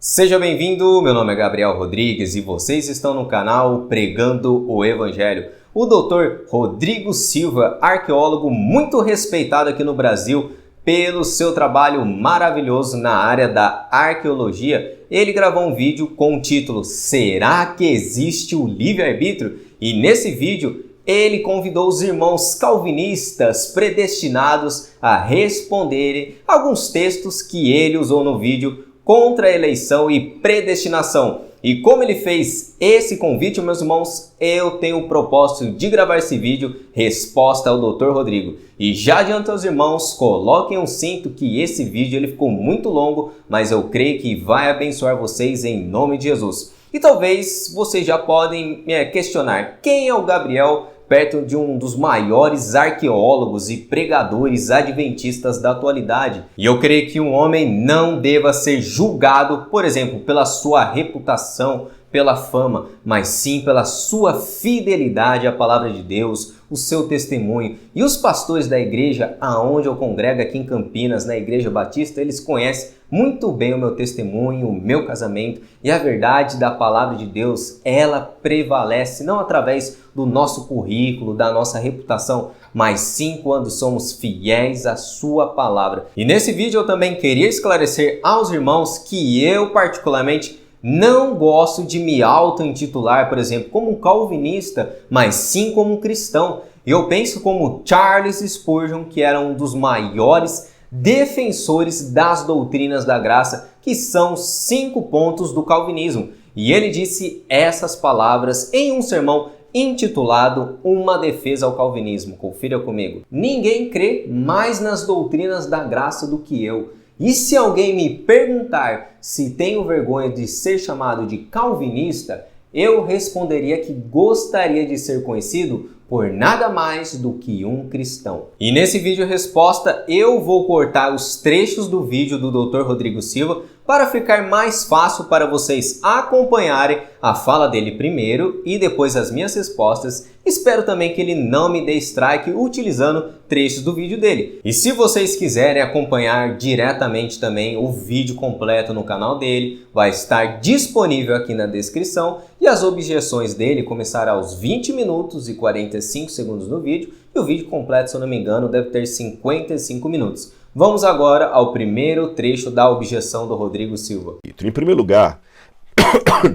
Seja bem-vindo, meu nome é Gabriel Rodrigues e vocês estão no canal Pregando o Evangelho. O Dr. Rodrigo Silva, arqueólogo muito respeitado aqui no Brasil pelo seu trabalho maravilhoso na área da arqueologia, ele gravou um vídeo com o título Será que existe o livre-arbítrio? E nesse vídeo ele convidou os irmãos calvinistas predestinados a responderem alguns textos que ele usou no vídeo contra a eleição e predestinação. E como ele fez esse convite, meus irmãos, eu tenho o propósito de gravar esse vídeo resposta ao Dr. Rodrigo. E já adianto aos irmãos, coloquem um cinto que esse vídeo ele ficou muito longo, mas eu creio que vai abençoar vocês em nome de Jesus. E talvez vocês já podem questionar quem é o Gabriel perto de um dos maiores arqueólogos e pregadores adventistas da atualidade. E eu creio que um homem não deva ser julgado, por exemplo, pela sua reputação, pela fama, mas sim pela sua fidelidade à palavra de Deus, o seu testemunho. E os pastores da igreja aonde eu congrego aqui em Campinas, na Igreja Batista, eles conhecem muito bem o meu testemunho, o meu casamento, e a verdade da palavra de Deus, ela prevalece não através do nosso currículo, da nossa reputação, mas sim quando somos fiéis à sua palavra. E nesse vídeo eu também queria esclarecer aos irmãos que eu particularmente não gosto de me auto-intitular, por exemplo, como um calvinista, mas sim como um cristão. Eu penso como Charles Spurgeon, que era um dos maiores defensores das doutrinas da graça, que são 5 pontos do calvinismo. E ele disse essas palavras em um sermão intitulado Uma Defesa ao Calvinismo. Confira comigo. Ninguém crê mais nas doutrinas da graça do que eu. E se alguém me perguntar se tenho vergonha de ser chamado de calvinista, eu responderia que gostaria de ser conhecido por nada mais do que um cristão. E nesse vídeo resposta eu vou cortar os trechos do vídeo do Dr. Rodrigo Silva para ficar mais fácil para vocês acompanharem a fala dele primeiro e depois as minhas respostas. Espero também que ele não me dê strike utilizando trechos do vídeo dele. E se vocês quiserem acompanhar diretamente também o vídeo completo no canal dele, vai estar disponível aqui na descrição e as objeções dele começarão aos 20 minutos e 45 segundos no vídeo e o vídeo completo, se eu não me engano, deve ter 55 minutos. Vamos agora ao primeiro trecho da objeção do Rodrigo Silva. Em primeiro lugar,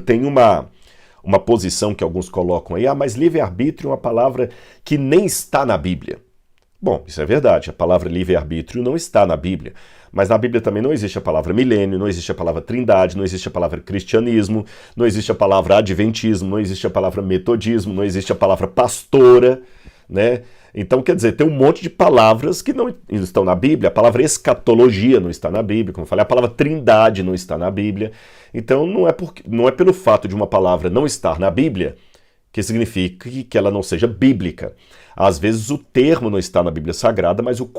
tem uma posição que alguns colocam aí, mas livre-arbítrio é uma palavra que nem está na Bíblia. Bom, isso é verdade, a palavra livre-arbítrio não está na Bíblia, mas na Bíblia também não existe a palavra milênio, não existe a palavra trindade, não existe a palavra cristianismo, não existe a palavra adventismo, não existe a palavra metodismo, não existe a palavra pastora, né? Então, quer dizer, tem um monte de palavras que não estão na Bíblia. A palavra escatologia não está na Bíblia, como eu falei, a palavra trindade não está na Bíblia. Então, não é pelo fato de uma palavra não estar na Bíblia que significa que ela não seja bíblica. Às vezes o termo não está na Bíblia Sagrada, mas o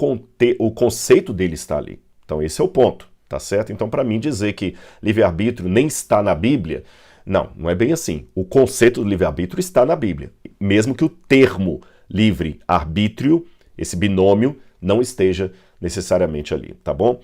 conceito dele está ali. Então, esse é o ponto, tá certo? Então, para mim, dizer que livre-arbítrio nem está na Bíblia, não é bem assim. O conceito do livre-arbítrio está na Bíblia, mesmo que o termo livre-arbítrio, esse binômio, não esteja necessariamente ali, tá bom?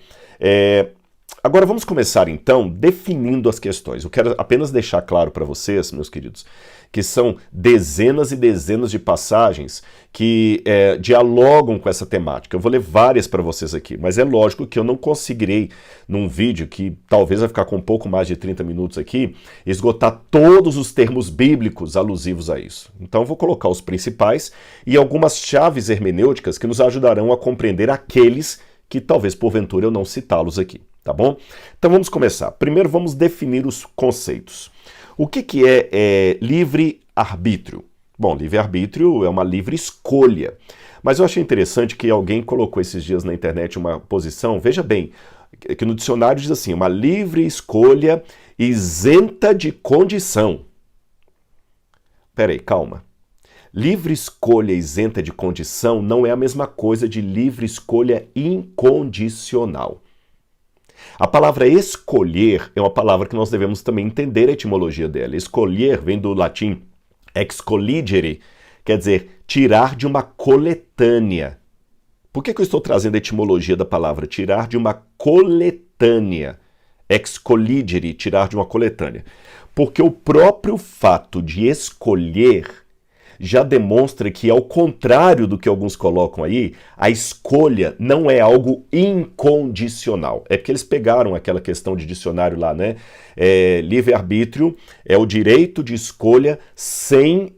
Agora vamos começar então definindo as questões. Eu quero apenas deixar claro para vocês, meus queridos, que são dezenas e dezenas de passagens que dialogam com essa temática. Eu vou ler várias para vocês aqui, mas é lógico que eu não conseguirei, num vídeo que talvez vai ficar com um pouco mais de 30 minutos aqui, esgotar todos os termos bíblicos alusivos a isso. Então eu vou colocar os principais e algumas chaves hermenêuticas que nos ajudarão a compreender aqueles que talvez porventura eu não citá-los aqui, tá bom? Então vamos começar. Primeiro vamos definir os conceitos. O que é livre-arbítrio? Bom, livre-arbítrio é uma livre escolha. Mas eu achei interessante que alguém colocou esses dias na internet uma posição, veja bem, que no dicionário diz assim, uma livre escolha isenta de condição. Peraí, calma. Livre escolha isenta de condição não é a mesma coisa de livre escolha incondicional. A palavra escolher é uma palavra que nós devemos também entender a etimologia dela. Escolher vem do latim excolligere, quer dizer, tirar de uma coletânea. Por que eu estou trazendo a etimologia da palavra? Tirar de uma coletânea. Excolligere, tirar de uma coletânea. Porque o próprio fato de escolher já demonstra que, ao contrário do que alguns colocam aí, a escolha não é algo incondicional. É porque eles pegaram aquela questão de dicionário lá, né? Livre-arbítrio é o direito de escolha sem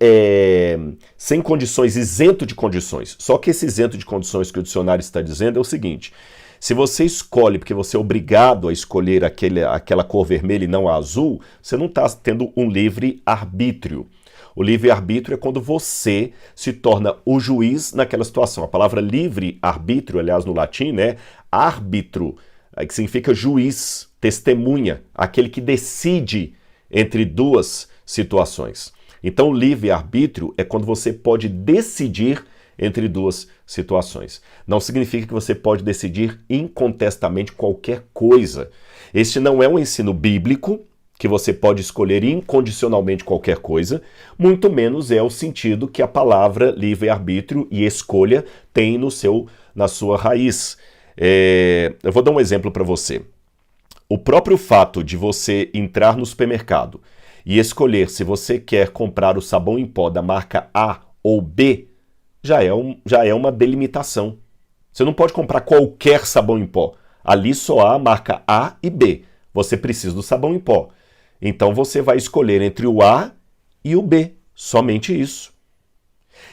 condições, isento de condições. Só que esse isento de condições que o dicionário está dizendo é o seguinte: se você escolhe porque você é obrigado a escolher aquela cor vermelha e não a azul, você não está tendo um livre-arbítrio. O livre-arbítrio é quando você se torna o juiz naquela situação. A palavra livre-arbítrio, aliás, no latim, né? Árbitro, que significa juiz, testemunha, aquele que decide entre duas situações. Então, o livre-arbítrio é quando você pode decidir entre duas situações. Não significa que você pode decidir incontestamente qualquer coisa. Este não é um ensino bíblico, que você pode escolher incondicionalmente qualquer coisa, muito menos é o sentido que a palavra livre-arbítrio e escolha tem na sua raiz. Eu vou dar um exemplo para você. O próprio fato de você entrar no supermercado e escolher se você quer comprar o sabão em pó da marca A ou B, já é uma delimitação. Você não pode comprar qualquer sabão em pó. Ali só há a marca A e B. Você precisa do sabão em pó. Então você vai escolher entre o A e o B, somente isso.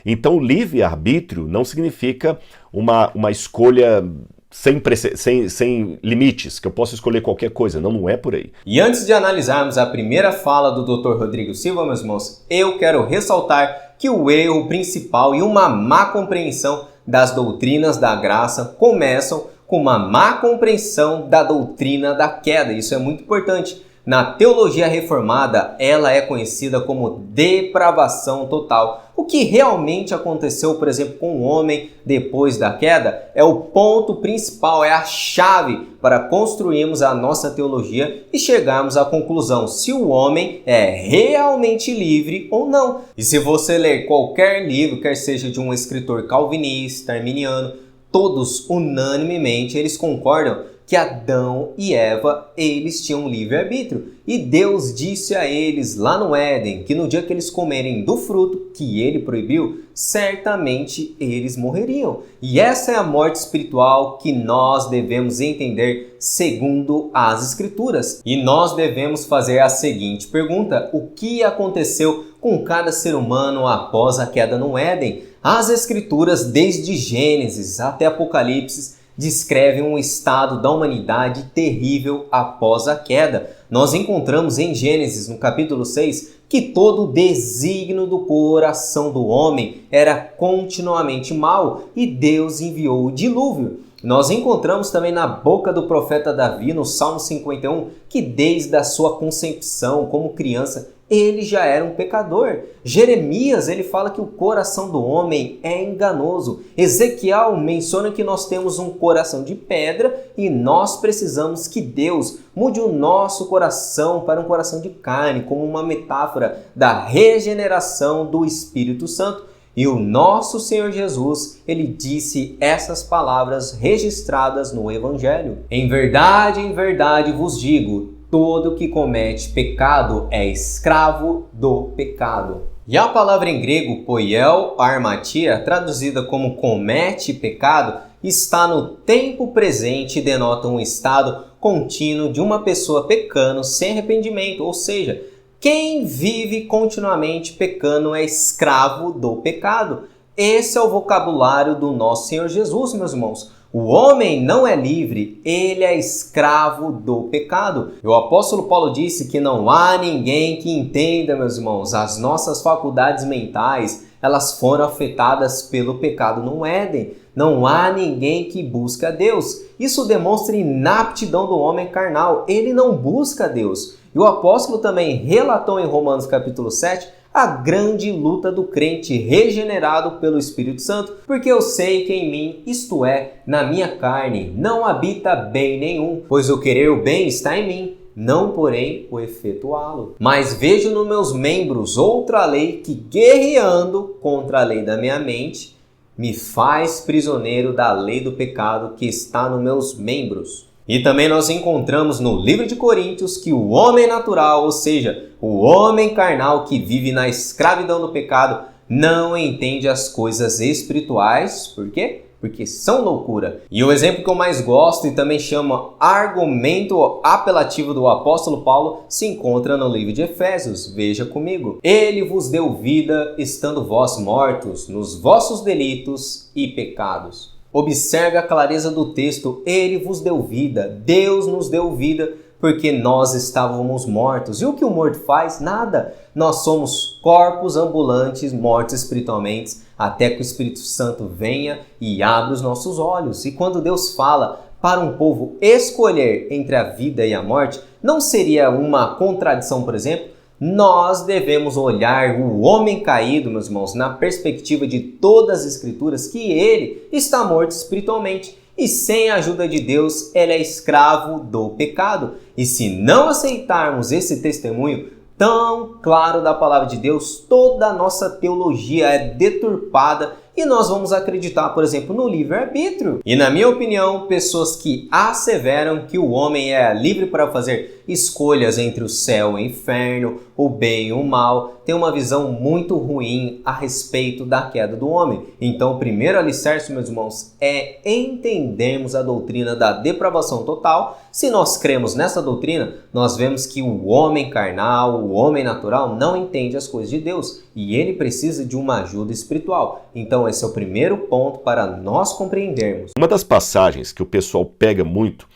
Então o livre-arbítrio não significa uma escolha sem limites, que eu posso escolher qualquer coisa, não é por aí. E antes de analisarmos a primeira fala do Dr. Rodrigo Silva, meus irmãos, eu quero ressaltar que o erro principal e uma má compreensão das doutrinas da graça começam com uma má compreensão da doutrina da queda. Isso é muito importante. Na teologia reformada, ela é conhecida como depravação total. O que realmente aconteceu, por exemplo, com o homem depois da queda é o ponto principal, é a chave para construirmos a nossa teologia e chegarmos à conclusão se o homem é realmente livre ou não. E se você ler qualquer livro, quer seja de um escritor calvinista, arminiano, todos unanimemente eles concordam que Adão e Eva, eles tinham livre-arbítrio. E Deus disse a eles lá no Éden que no dia que eles comerem do fruto que ele proibiu, certamente eles morreriam. E essa é a morte espiritual que nós devemos entender segundo as Escrituras. E nós devemos fazer a seguinte pergunta: o que aconteceu com cada ser humano após a queda no Éden? As Escrituras, desde Gênesis até Apocalipse, descreve um estado da humanidade terrível após a queda. Nós encontramos em Gênesis, no capítulo 6, que todo o desígnio do coração do homem era continuamente mau e Deus enviou o dilúvio. Nós encontramos também na boca do profeta Davi, no Salmo 51, que desde a sua concepção como criança, ele já era um pecador. Jeremias, ele fala que o coração do homem é enganoso. Ezequiel menciona que nós temos um coração de pedra e nós precisamos que Deus mude o nosso coração para um coração de carne, como uma metáfora da regeneração do Espírito Santo. E o nosso Senhor Jesus, ele disse essas palavras registradas no Evangelho. Em verdade vos digo, todo que comete pecado é escravo do pecado. E a palavra em grego, poiel armatia, traduzida como comete pecado, está no tempo presente e denota um estado contínuo de uma pessoa pecando sem arrependimento, ou seja, quem vive continuamente pecando é escravo do pecado. Esse é o vocabulário do nosso Senhor Jesus, meus irmãos. O homem não é livre, ele é escravo do pecado. E o apóstolo Paulo disse que não há ninguém que entenda, meus irmãos, as nossas faculdades mentais, elas foram afetadas pelo pecado no Éden. Não há ninguém que busca Deus. Isso demonstra inaptidão do homem carnal. Ele não busca Deus. E o apóstolo também relatou em Romanos capítulo 7 a grande luta do crente regenerado pelo Espírito Santo, porque eu sei que em mim, isto é, na minha carne, não habita bem nenhum, pois o querer o bem está em mim, não porém o efetuá-lo. Mas vejo nos meus membros outra lei que, guerreando contra a lei da minha mente, me faz prisioneiro da lei do pecado que está nos meus membros. E também nós encontramos no livro de Coríntios que o homem natural, ou seja, o homem carnal que vive na escravidão do pecado, não entende as coisas espirituais. Por quê? Porque são loucura. E o exemplo que eu mais gosto e também chama argumento apelativo do apóstolo Paulo se encontra no livro de Efésios. Veja comigo. Ele vos deu vida, estando vós mortos nos vossos delitos e pecados. Observe a clareza do texto. Ele vos deu vida. Deus nos deu vida porque nós estávamos mortos. E o que o morto faz? Nada. Nós somos corpos ambulantes, mortos espiritualmente, até que o Espírito Santo venha e abra os nossos olhos. E quando Deus fala para um povo escolher entre a vida e a morte, não seria uma contradição, por exemplo? Nós devemos olhar o homem caído, meus irmãos, na perspectiva de todas as Escrituras, que ele está morto espiritualmente. E sem a ajuda de Deus, ele é escravo do pecado. E se não aceitarmos esse testemunho tão claro da palavra de Deus, toda a nossa teologia é deturpada e nós vamos acreditar, por exemplo, no livre-arbítrio. E na minha opinião, pessoas que asseveram que o homem é livre para fazer escolhas entre o céu e o inferno, o bem e o mal, têm uma visão muito ruim a respeito da queda do homem. Então, o primeiro alicerce, meus irmãos, é entendermos a doutrina da depravação total. Se nós cremos nessa doutrina, nós vemos que o homem carnal, o homem natural, não entende as coisas de Deus e ele precisa de uma ajuda espiritual. Então, esse é o primeiro ponto para nós compreendermos. Uma das passagens que o pessoal pega muito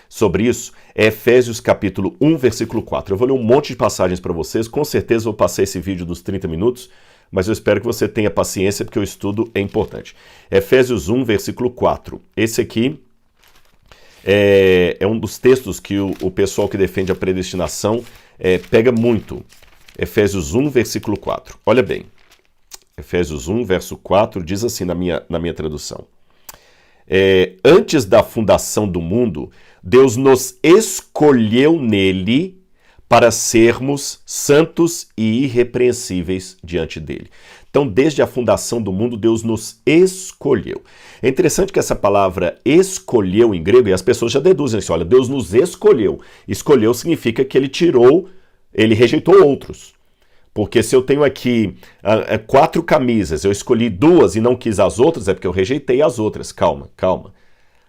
sobre isso é Efésios capítulo 1, versículo 4. Eu vou ler um monte de passagens para vocês, com certeza vou passar esse vídeo dos 30 minutos, mas eu espero que você tenha paciência porque o estudo é importante. Efésios 1, versículo 4. Esse aqui é um dos textos que o pessoal que defende a predestinação pega muito. Efésios 1, versículo 4. Olha bem. Efésios 1, verso 4, diz assim na minha tradução. Antes da fundação do mundo, Deus nos escolheu nele para sermos santos e irrepreensíveis diante dele. Então, desde a fundação do mundo, Deus nos escolheu. É interessante que essa palavra escolheu em grego, e as pessoas já deduzem assim, olha, Deus nos escolheu. Escolheu significa que ele rejeitou outros. Porque se eu tenho aqui 4 camisas, eu escolhi 2 e não quis as outras, é porque eu rejeitei as outras. Calma, calma.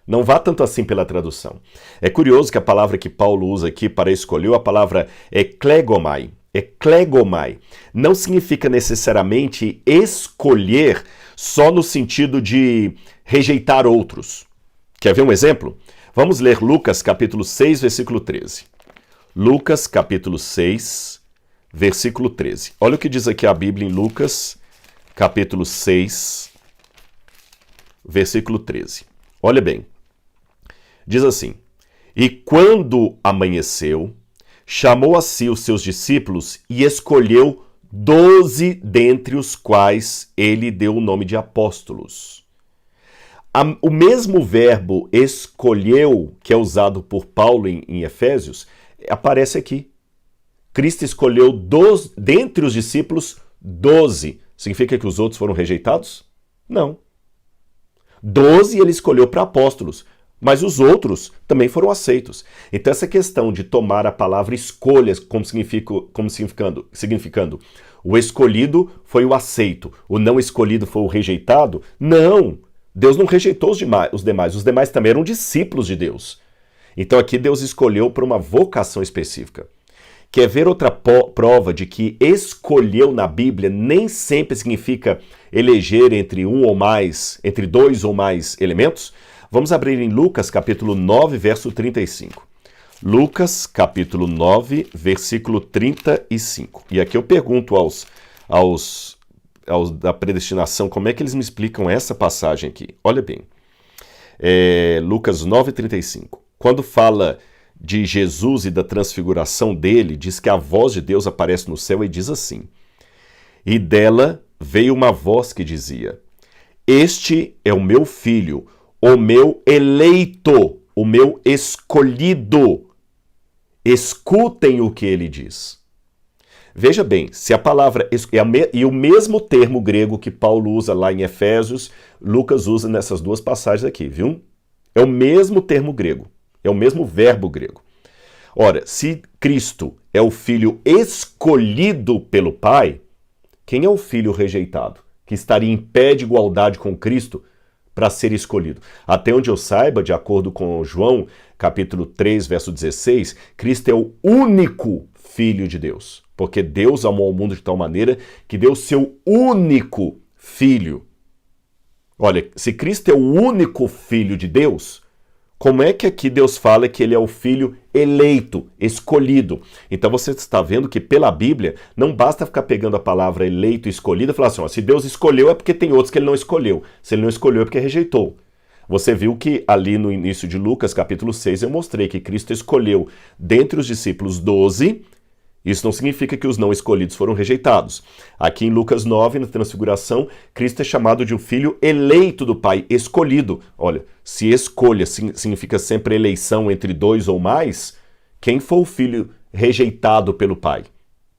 Não vá tanto assim pela tradução. É curioso que a palavra que Paulo usa aqui para escolher, a palavra eklegomai. Eklegomai não significa necessariamente escolher só no sentido de rejeitar outros. Quer ver um exemplo? Vamos ler Lucas capítulo 6, versículo 13. Lucas capítulo 6, versículo 13. Olha o que diz aqui a Bíblia em Lucas, capítulo 6, versículo 13. Olha bem. Diz assim: E quando amanheceu, chamou a si os seus discípulos e escolheu 12 dentre os quais ele deu o nome de apóstolos. O mesmo verbo escolheu, que é usado por Paulo em Efésios, aparece aqui. Cristo escolheu dentre os discípulos 12. Significa que os outros foram rejeitados? Não. 12 ele escolheu para apóstolos, mas os outros também foram aceitos. Então essa questão de tomar a palavra escolhas como significando o escolhido foi o aceito, o não escolhido foi o rejeitado, não. Deus não rejeitou os demais. Os demais também eram discípulos de Deus. Então aqui Deus escolheu para uma vocação específica. Quer ver outra prova de que escolheu na Bíblia nem sempre significa eleger entre 2 ou mais elementos? Vamos abrir em Lucas capítulo 9, verso 35. Lucas capítulo 9, versículo 35. E aqui eu pergunto aos da predestinação, como é que eles me explicam essa passagem aqui? Olha bem, Lucas 9, 35. Quando fala de Jesus e da transfiguração dele, diz que a voz de Deus aparece no céu e diz assim: E dela veio uma voz que dizia: Este é o meu filho, o meu eleito, o meu escolhido. Escutem o que ele diz. Veja bem, se a palavra e o mesmo termo grego que Paulo usa lá em Efésios, Lucas usa nessas duas passagens aqui, viu? É o mesmo termo grego. É o mesmo verbo grego. Ora, se Cristo é o filho escolhido pelo Pai, quem é o filho rejeitado, que estaria em pé de igualdade com Cristo para ser escolhido? Até onde eu saiba, de acordo com João, capítulo 3, verso 16, Cristo é o único filho de Deus. Porque Deus amou o mundo de tal maneira que deu seu único filho. Olha, se Cristo é o único filho de Deus, como é que aqui Deus fala que ele é o filho eleito, escolhido? Então você está vendo que pela Bíblia não basta ficar pegando a palavra eleito e escolhido e falar assim, ó, se Deus escolheu é porque tem outros que ele não escolheu. Se ele não escolheu é porque rejeitou. Você viu que ali no início de Lucas, capítulo 6, eu mostrei que Cristo escolheu dentre os discípulos 12. Isso não significa que os não escolhidos foram rejeitados. Aqui em Lucas 9, na Transfiguração, Cristo é chamado de um filho eleito do Pai, escolhido. Olha, se escolha significa sempre eleição entre dois ou mais, quem foi o filho rejeitado pelo Pai?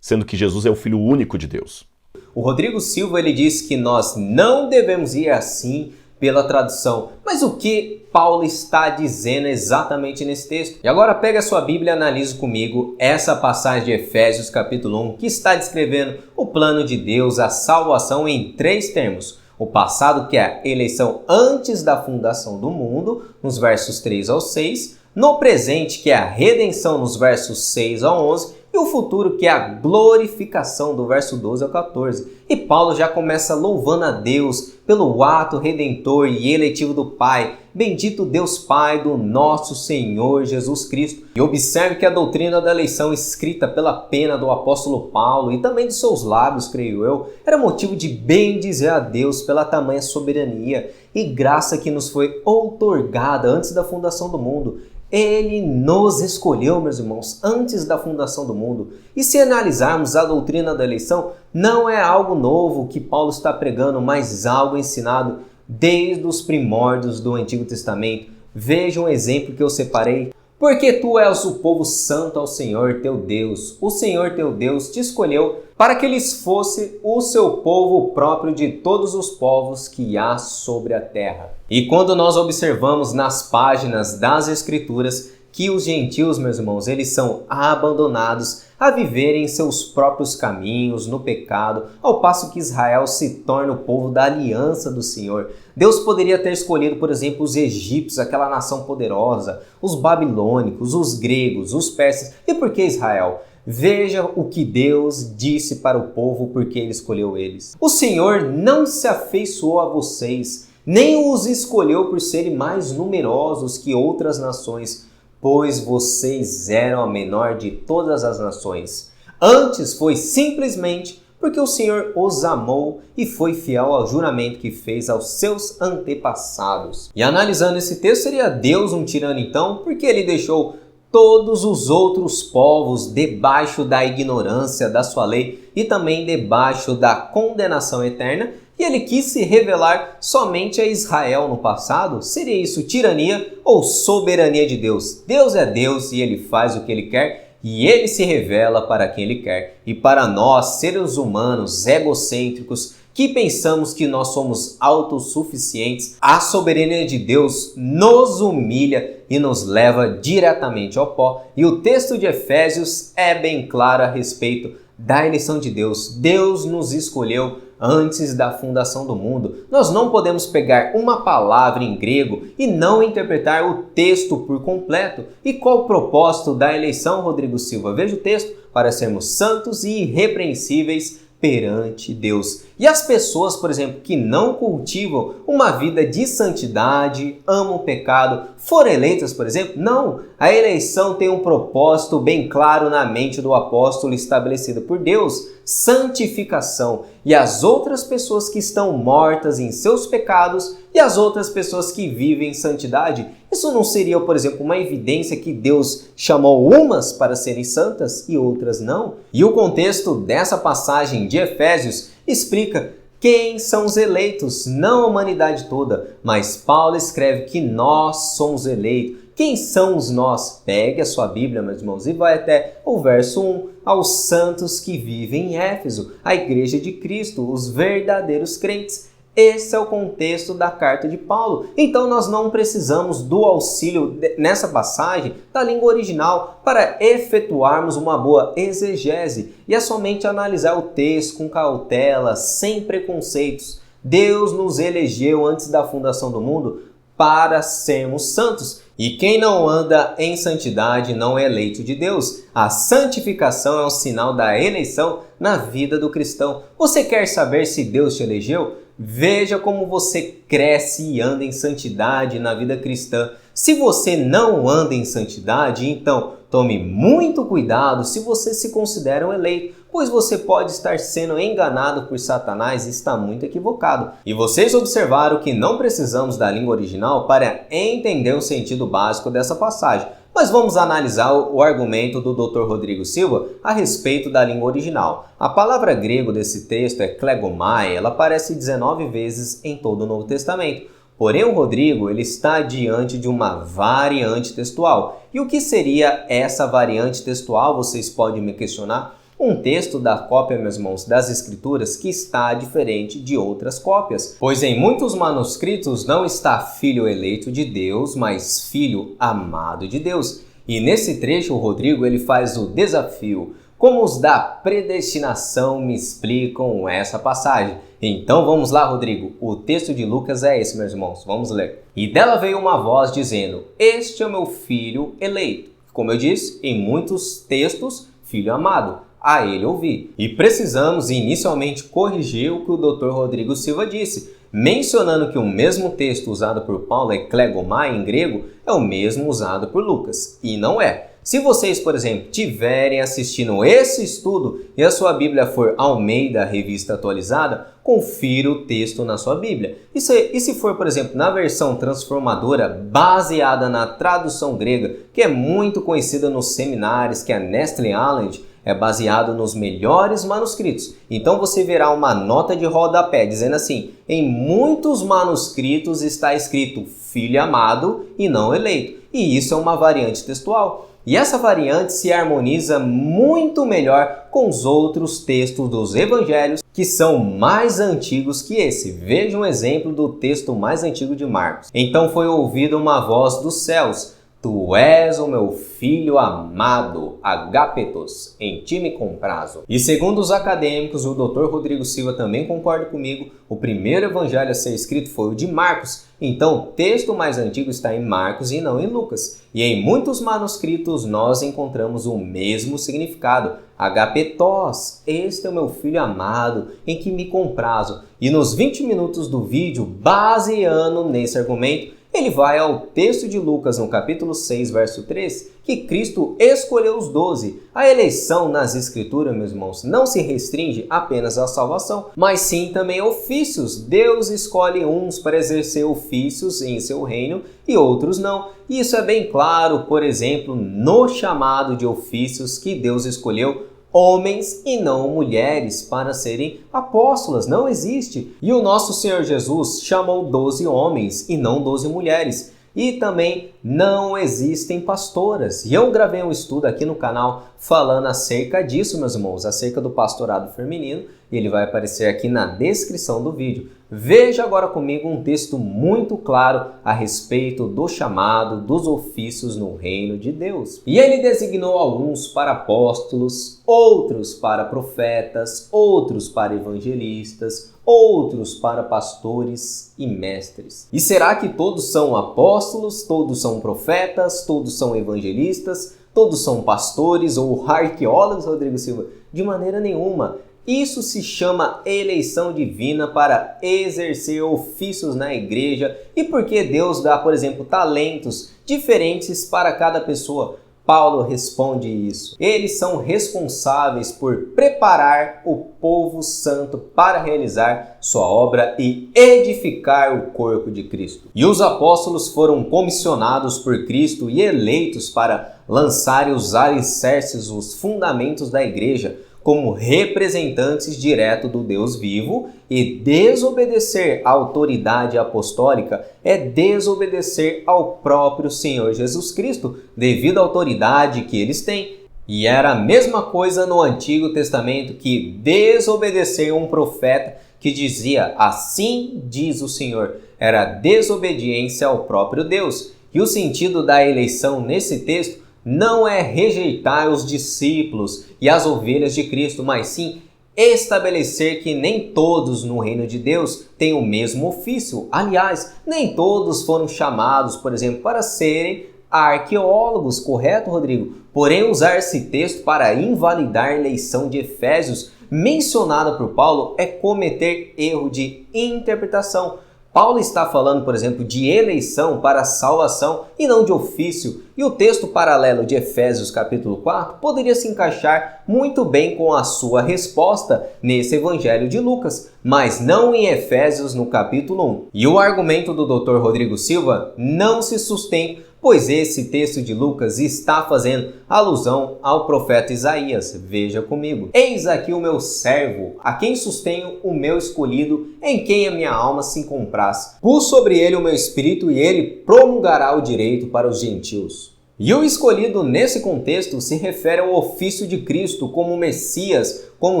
Sendo que Jesus é o filho único de Deus. O Rodrigo Silva ele diz que nós não devemos ir assim pela tradução. Mas o que Paulo está dizendo exatamente nesse texto? E agora pega a sua Bíblia e analise comigo essa passagem de Efésios capítulo 1, que está descrevendo o plano de Deus, a salvação em 3 termos. O passado, que é a eleição antes da fundação do mundo, nos versos 3 ao 6. No presente, que é a redenção, nos versos 6 ao 11. E o futuro, que é a glorificação, do verso 12 ao 14. E Paulo já começa louvando a Deus pelo ato redentor e eletivo do Pai. Bendito Deus Pai do nosso Senhor Jesus Cristo. E observe que a doutrina da eleição escrita pela pena do apóstolo Paulo e também de seus lábios, creio eu, era motivo de bem dizer a Deus pela tamanha soberania e graça que nos foi outorgada antes da fundação do mundo. Ele nos escolheu, meus irmãos, antes da fundação do mundo. E se analisarmos a doutrina da eleição, não é algo novo que Paulo está pregando, mas algo ensinado desde os primórdios do Antigo Testamento. Veja um exemplo que eu separei. Porque tu és o povo santo ao Senhor teu Deus. O Senhor teu Deus te escolheu para que lhes fosse o seu povo próprio de todos os povos que há sobre a terra. E quando nós observamos nas páginas das Escrituras que os gentios, meus irmãos, eles são abandonados a viverem seus próprios caminhos no pecado, ao passo que Israel se torna o povo da aliança do Senhor. Deus poderia ter escolhido, por exemplo, os egípcios, aquela nação poderosa, os babilônicos, os gregos, os persas. E por que Israel? Veja o que Deus disse para o povo porque ele escolheu eles. O Senhor não se afeiçoou a vocês, nem os escolheu por serem mais numerosos que outras nações, pois vocês eram a menor de todas as nações. Antes foi simplesmente porque o Senhor os amou e foi fiel ao juramento que fez aos seus antepassados. E analisando esse texto, seria Deus um tirano então? Porque ele deixou todos os outros povos debaixo da ignorância da sua lei e também debaixo da condenação eterna, e ele quis se revelar somente a Israel no passado? Seria isso tirania ou soberania de Deus? Deus é Deus e ele faz o que ele quer e ele se revela para quem ele quer. E para nós, seres humanos egocêntricos, que pensamos que nós somos autossuficientes, a soberania de Deus nos humilha e nos leva diretamente ao pó. E o texto de Efésios é bem claro a respeito da eleição de Deus. Deus nos escolheu antes da fundação do mundo. Nós não podemos pegar uma palavra em grego e não interpretar o texto por completo. E qual o propósito da eleição, Rodrigo Silva? Veja o texto: para sermos santos e irrepreensíveis perante Deus. E as pessoas, por exemplo, que não cultivam uma vida de santidade, amam o pecado, foram eleitas, por exemplo? Não! A eleição tem um propósito bem claro na mente do apóstolo estabelecido por Deus: santificação. E as outras pessoas que estão mortas em seus pecados e as outras pessoas que vivem em santidade, isso não seria, por exemplo, uma evidência que Deus chamou umas para serem santas e outras não? E o contexto dessa passagem de Efésios explica quem são os eleitos, não a humanidade toda, mas Paulo escreve que nós somos eleitos. Quem são os nós? Pegue a sua Bíblia, meus irmãos, e vai até o verso 1. Aos santos que vivem em Éfeso, a igreja de Cristo, os verdadeiros crentes. Esse é o contexto da carta de Paulo. Então nós não precisamos do auxílio nessa passagem da língua original para efetuarmos uma boa exegese. E é somente analisar o texto com cautela, sem preconceitos. Deus nos elegeu antes da fundação do mundo para sermos santos. E quem não anda em santidade não é eleito de Deus. A santificação é um sinal da eleição na vida do cristão. Você quer saber se Deus te elegeu? Veja como você cresce e anda em santidade na vida cristã. Se você não anda em santidade, então tome muito cuidado se você se considera um eleito, pois você pode estar sendo enganado por Satanás e está muito equivocado. E vocês observaram que não precisamos da língua original para entender o sentido básico dessa passagem. Mas vamos analisar o argumento do Dr. Rodrigo Silva a respeito da língua original. A palavra grego desse texto é klegomai, ela aparece 19 vezes em todo o Novo Testamento. Porém, o Rodrigo ele está diante de uma variante textual. E o que seria essa variante textual? Vocês podem me questionar. Um texto da cópia, meus irmãos, das Escrituras que está diferente de outras cópias. Pois em muitos manuscritos não está filho eleito de Deus, mas filho amado de Deus. E nesse trecho o Rodrigo ele faz o desafio. Como os da predestinação me explicam essa passagem? Então vamos lá, Rodrigo. O texto de Lucas é esse, meus irmãos. Vamos ler. E dela veio uma voz dizendo: Este é o meu filho eleito. Como eu disse, em muitos textos, filho amado. A ele ouvir. E precisamos inicialmente corrigir o que o Dr. Rodrigo Silva disse, mencionando que o mesmo texto usado por Paulo é klegomai em grego, é o mesmo usado por Lucas. E não é. Se vocês, por exemplo, tiverem assistindo esse estudo e a sua Bíblia for Almeida, Revista Atualizada, confira o texto na sua Bíblia. E se for, por exemplo, na versão transformadora, baseada na tradução grega, que é muito conhecida nos seminários, que é a Nestle Aland, é baseado nos melhores manuscritos. Então você verá uma nota de rodapé dizendo assim: em muitos manuscritos está escrito filho amado e não eleito. E isso é uma variante textual. E essa variante se harmoniza muito melhor com os outros textos dos evangelhos que são mais antigos que esse. Veja um exemplo do texto mais antigo de Marcos. Então foi ouvida uma voz dos céus: Tu és o meu filho amado, agapetos, em ti me comprazo. E segundo os acadêmicos, o Dr. Rodrigo Silva também concorda comigo, o primeiro evangelho a ser escrito foi o de Marcos. Então o texto mais antigo está em Marcos e não em Lucas. E em muitos manuscritos nós encontramos o mesmo significado. Agapetos, este é o meu filho amado, em que me comprazo. E nos 20 minutos do vídeo, baseando nesse argumento, ele vai ao texto de Lucas, no capítulo 6, verso 3, que Cristo escolheu os 12. A eleição nas Escrituras, meus irmãos, não se restringe apenas à salvação, mas sim também a ofícios. Deus escolhe uns para exercer ofícios em seu reino e outros não. E isso é bem claro, por exemplo, no chamado de ofícios que Deus escolheu homens e não mulheres para serem apóstolas. Não existe. E o nosso Senhor Jesus chamou 12 homens e não 12 mulheres. E também não existem pastoras. E eu gravei um estudo aqui no canal falando acerca disso, meus irmãos, acerca do pastorado feminino. E ele vai aparecer aqui na descrição do vídeo. Veja agora comigo um texto muito claro a respeito do chamado dos ofícios no reino de Deus. E ele designou alguns para apóstolos, outros para profetas, outros para evangelistas, outros para pastores e mestres. E será que todos são apóstolos, todos são profetas, todos são evangelistas, todos são pastores ou arqueólogos, Rodrigo Silva? De maneira nenhuma. Isso se chama eleição divina para exercer ofícios na igreja. E porque Deus dá, por exemplo, talentos diferentes para cada pessoa? Paulo responde isso. Eles são responsáveis por preparar o povo santo para realizar sua obra e edificar o corpo de Cristo. E os apóstolos foram comissionados por Cristo e eleitos para lançarem os alicerces, os fundamentos da igreja, como representantes direto do Deus vivo, e desobedecer à autoridade apostólica é desobedecer ao próprio Senhor Jesus Cristo, devido à autoridade que eles têm. E era a mesma coisa no Antigo Testamento, que desobedecer um profeta que dizia assim diz o Senhor, era desobediência ao próprio Deus. E o sentido da eleição nesse texto não é rejeitar os discípulos e as ovelhas de Cristo, mas sim estabelecer que nem todos no reino de Deus têm o mesmo ofício. Aliás, nem todos foram chamados, por exemplo, para serem arqueólogos, correto, Rodrigo? Porém, usar esse texto para invalidar a eleição de Efésios, mencionada por Paulo, é cometer erro de interpretação. Paulo está falando, por exemplo, de eleição para salvação e não de ofício. E o texto paralelo de Efésios capítulo 4 poderia se encaixar muito bem com a sua resposta nesse Evangelho de Lucas, mas não em Efésios no capítulo 1. E o argumento do Dr. Rodrigo Silva não se sustenta, pois esse texto de Lucas está fazendo alusão ao profeta Isaías. Veja comigo. Eis aqui o meu servo, a quem sustenho o meu escolhido, em quem a minha alma se compraz. Pus sobre ele o meu espírito e ele promulgará o direito para os gentios. E o escolhido nesse contexto se refere ao ofício de Cristo como Messias, como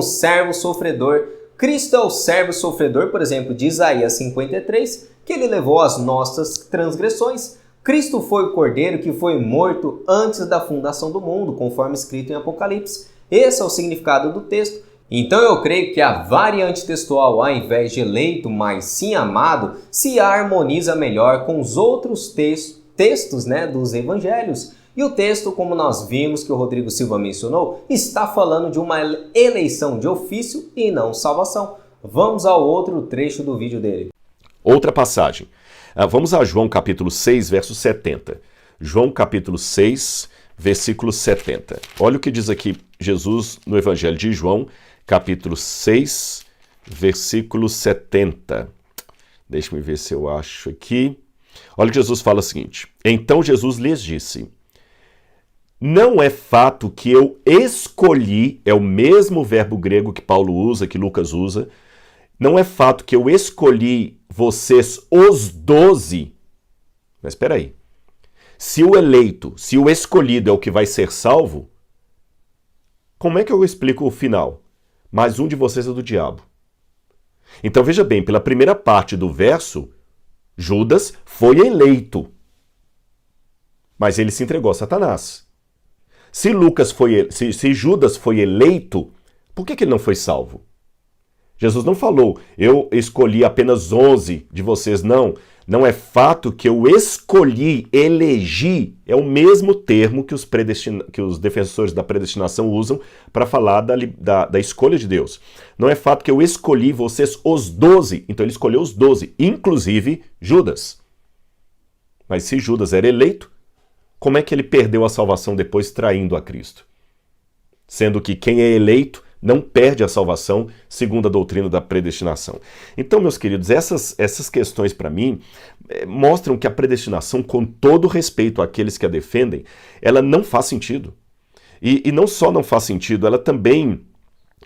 servo sofredor. Cristo é o servo sofredor, por exemplo, de Isaías 53, que ele levou as nossas transgressões. Cristo foi o cordeiro que foi morto antes da fundação do mundo, conforme escrito em Apocalipse. Esse é o significado do texto. Então eu creio que a variante textual, ao invés de eleito, mas sim amado, se harmoniza melhor com os outros textos dos evangelhos. E o texto, como nós vimos que o Rodrigo Silva mencionou, está falando de uma eleição de ofício e não salvação. Vamos ao outro trecho do vídeo dele. Outra passagem. Vamos a João capítulo 6, verso 70. João capítulo 6, versículo 70. Olha o que diz aqui Jesus no Evangelho de João, capítulo 6, versículo 70. Deixa-me ver se eu acho aqui. Olha o que Jesus fala o seguinte. Então Jesus lhes disse, não é fato que eu escolhi, é o mesmo verbo grego que Paulo usa, que Lucas usa, não é fato que eu escolhi vocês os 12. Mas espera aí. Se o eleito, se o escolhido é o que vai ser salvo, como é que eu explico o final? Mais um de vocês é do diabo. Então veja bem, pela primeira parte do verso, Judas foi eleito, mas ele se entregou a Satanás. Se Judas foi eleito, por que ele não foi salvo? Jesus não falou, eu escolhi apenas 11 de vocês, não. Não é fato que eu escolhi, elegi, é o mesmo termo que os defensores da predestinação usam para falar da escolha de Deus. Não é fato que eu escolhi vocês os 12, então ele escolheu os 12, inclusive Judas. Mas se Judas era eleito, como é que ele perdeu a salvação depois traindo a Cristo? Sendo que quem é eleito não perde a salvação, segundo a doutrina da predestinação. Então, meus queridos, essas questões para mim mostram que a predestinação, com todo respeito àqueles que a defendem, ela não faz sentido. E não só não faz sentido, ela também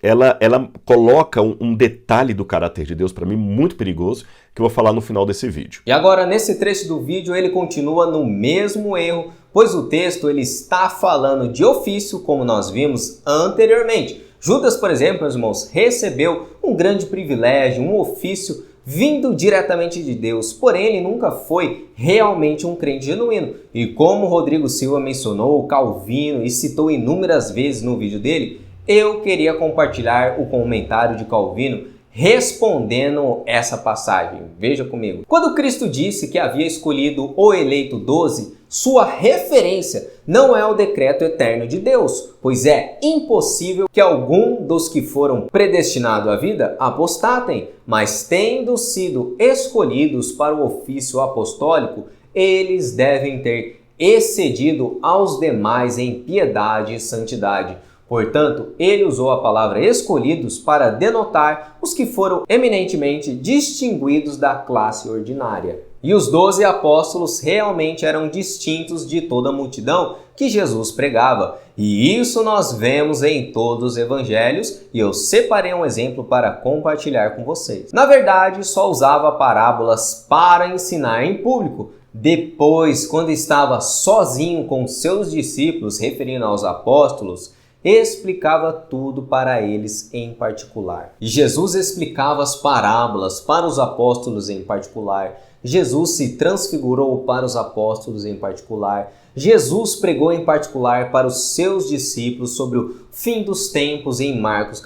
ela coloca um detalhe do caráter de Deus para mim muito perigoso, que eu vou falar no final desse vídeo. E agora, nesse trecho do vídeo, ele continua no mesmo erro, pois o texto ele está falando de ofício, como nós vimos anteriormente. Judas, por exemplo, meus irmãos, recebeu um grande privilégio, um ofício vindo diretamente de Deus, porém ele nunca foi realmente um crente genuíno. E como o Rodrigo Silva mencionou, Calvino e citou inúmeras vezes no vídeo dele, eu queria compartilhar o comentário de Calvino respondendo essa passagem. Veja comigo. Quando Cristo disse que havia escolhido o eleito 12, sua referência não é o decreto eterno de Deus, pois é impossível que algum dos que foram predestinados à vida apostatem, mas tendo sido escolhidos para o ofício apostólico, eles devem ter excedido aos demais em piedade e santidade. Portanto, ele usou a palavra escolhidos para denotar os que foram eminentemente distinguidos da classe ordinária. E os 12 apóstolos realmente eram distintos de toda a multidão que Jesus pregava. E isso nós vemos em todos os evangelhos, e eu separei um exemplo para compartilhar com vocês. Na verdade, só usava parábolas para ensinar em público. Depois, quando estava sozinho com seus discípulos, referindo aos apóstolos, explicava tudo para eles em particular. E Jesus explicava as parábolas para os apóstolos em particular. Jesus se transfigurou para os apóstolos em particular. Jesus pregou em particular para os seus discípulos sobre o fim dos tempos em Marcos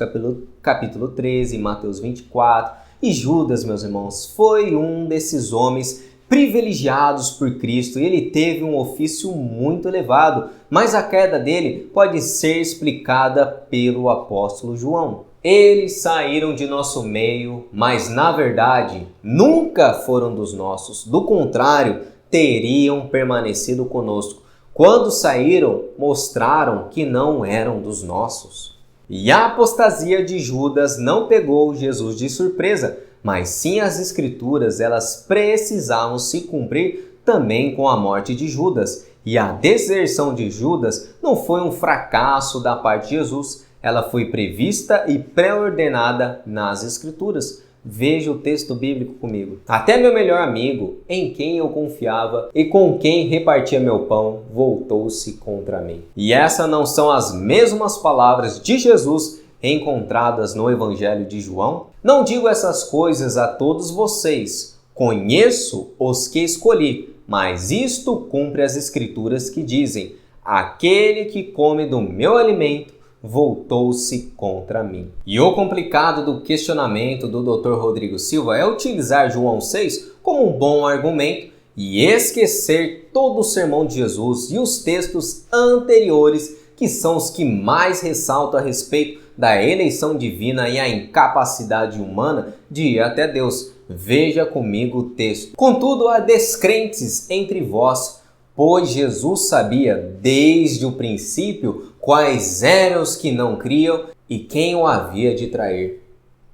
capítulo 13, Mateus 24. E Judas, meus irmãos, foi um desses homens privilegiados por Cristo, e ele teve um ofício muito elevado, mas a queda dele pode ser explicada pelo apóstolo João. Eles saíram de nosso meio, mas na verdade nunca foram dos nossos. Do contrário, teriam permanecido conosco. Quando saíram, mostraram que não eram dos nossos. E a apostasia de Judas não pegou Jesus de surpresa, mas sim as Escrituras, elas precisavam se cumprir também com a morte de Judas. E a deserção de Judas não foi um fracasso da parte de Jesus, ela foi prevista e pré-ordenada nas Escrituras. Veja o texto bíblico comigo. Até meu melhor amigo, em quem eu confiava e com quem repartia meu pão, voltou-se contra mim. E essas não são as mesmas palavras de Jesus encontradas no Evangelho de João? Não digo essas coisas a todos vocês. Conheço os que escolhi, mas isto cumpre as Escrituras que dizem: aquele que come do meu alimento voltou-se contra mim. E o complicado do questionamento do Dr. Rodrigo Silva é utilizar João 6 como um bom argumento e esquecer todo o sermão de Jesus e os textos anteriores, que são os que mais ressaltam a respeito da eleição divina e a incapacidade humana de ir até Deus. Veja comigo o texto. Contudo, há descrentes entre vós, pois Jesus sabia desde o princípio quais eram os que não criam e quem o havia de trair.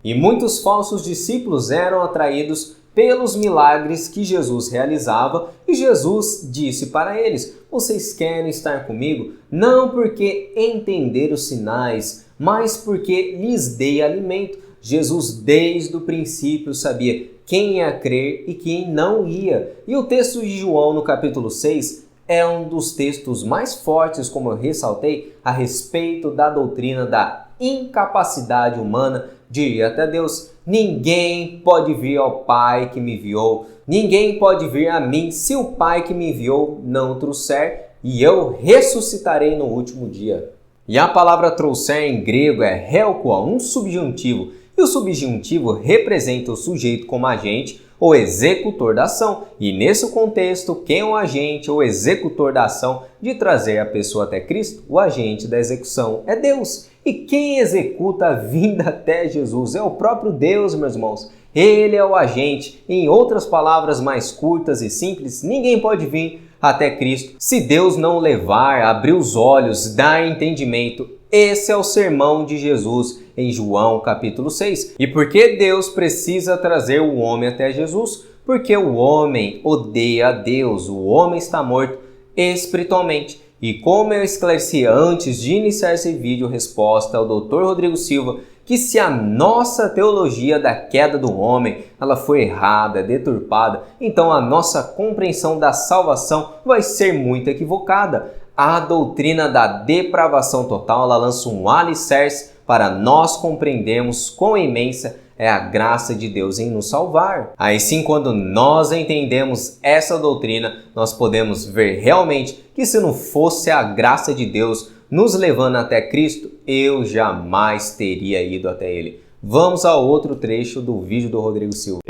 E muitos falsos discípulos eram atraídos pelos milagres que Jesus realizava, e Jesus disse para eles: vocês querem estar comigo, não porque entenderam os sinais, mas porque lhes dei alimento. Jesus desde o princípio sabia quem ia crer e quem não ia. E o texto de João no capítulo 6 é um dos textos mais fortes, como eu ressaltei, a respeito da doutrina da incapacidade humana de ir até Deus. Ninguém pode vir ao Pai que me enviou, ninguém pode vir a mim se o Pai que me enviou não o trouxer, e eu ressuscitarei no último dia. E a palavra trouxer em grego é helkoa, um subjuntivo, e o subjuntivo representa o sujeito como agente ou executor da ação. E nesse contexto, quem é o agente ou executor da ação de trazer a pessoa até Cristo? O agente da execução é Deus. E quem executa a vinda até Jesus é o próprio Deus, meus irmãos. Ele é o agente. Em outras palavras mais curtas e simples, ninguém pode vir até Cristo se Deus não levar, abrir os olhos, dar entendimento. Esse é o sermão de Jesus em João capítulo 6. E por que Deus precisa trazer o homem até Jesus? Porque o homem odeia a Deus, o homem está morto espiritualmente. E como eu esclareci antes de iniciar esse vídeo, resposta ao Dr. Rodrigo Silva, que se a nossa teologia da queda do homem ela foi errada, deturpada, então a nossa compreensão da salvação vai ser muito equivocada. A doutrina da depravação total ela lança um alicerce para nós compreendermos quão imensa é a graça de Deus em nos salvar. Aí sim, quando nós entendemos essa doutrina, nós podemos ver realmente que se não fosse a graça de Deus nos levando até Cristo, eu jamais teria ido até Ele. Vamos ao outro trecho do vídeo do Rodrigo Silva.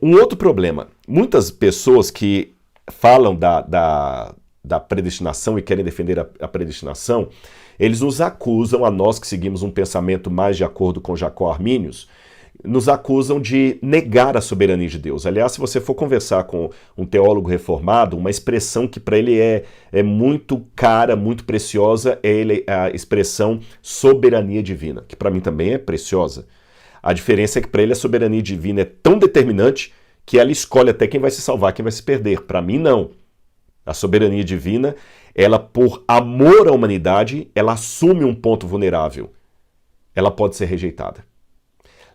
Um outro problema. Muitas pessoas que falam da predestinação e querem defender a predestinação, eles nos acusam, a nós que seguimos um pensamento mais de acordo com Jacó Arminius, nos acusam de negar a soberania de Deus. Aliás, se você for conversar com um teólogo reformado, uma expressão que para ele é muito cara, muito preciosa, é a expressão soberania divina, que para mim também é preciosa. A diferença é que para ele a soberania divina é tão determinante que ela escolhe até quem vai se salvar, quem vai se perder. Para mim, não. A soberania divina, ela por amor à humanidade, ela assume um ponto vulnerável. Ela pode ser rejeitada.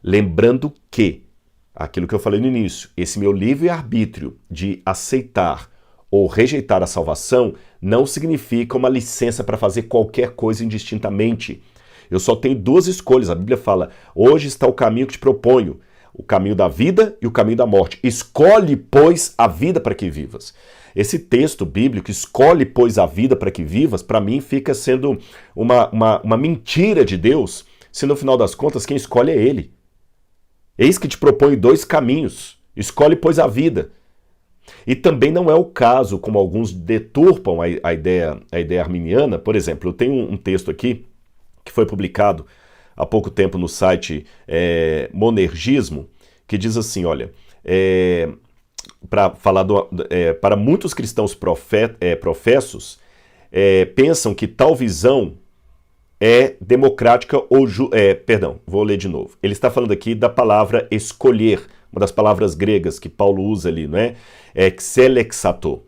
Lembrando que, aquilo que eu falei no início, esse meu livre-arbítrio de aceitar ou rejeitar a salvação não significa uma licença para fazer qualquer coisa indistintamente. Eu só tenho duas escolhas. A Bíblia fala, hoje está o caminho que te proponho, o caminho da vida e o caminho da morte. Escolhe, pois, a vida para que vivas. Esse texto bíblico, escolhe, pois, a vida para que vivas, para mim fica sendo uma mentira de Deus, se no final das contas quem escolhe é Ele. Eis que te propõe dois caminhos. Escolhe, pois, a vida. E também não é o caso, como alguns deturpam a ideia arminiana. Por exemplo, eu tenho um texto aqui que foi publicado há pouco tempo no site Monergismo, que diz assim, olha, para muitos cristãos professos, pensam que tal visão é democrática ou... vou ler de novo. Ele está falando aqui da palavra escolher, uma das palavras gregas que Paulo usa ali, não é? É xelexato.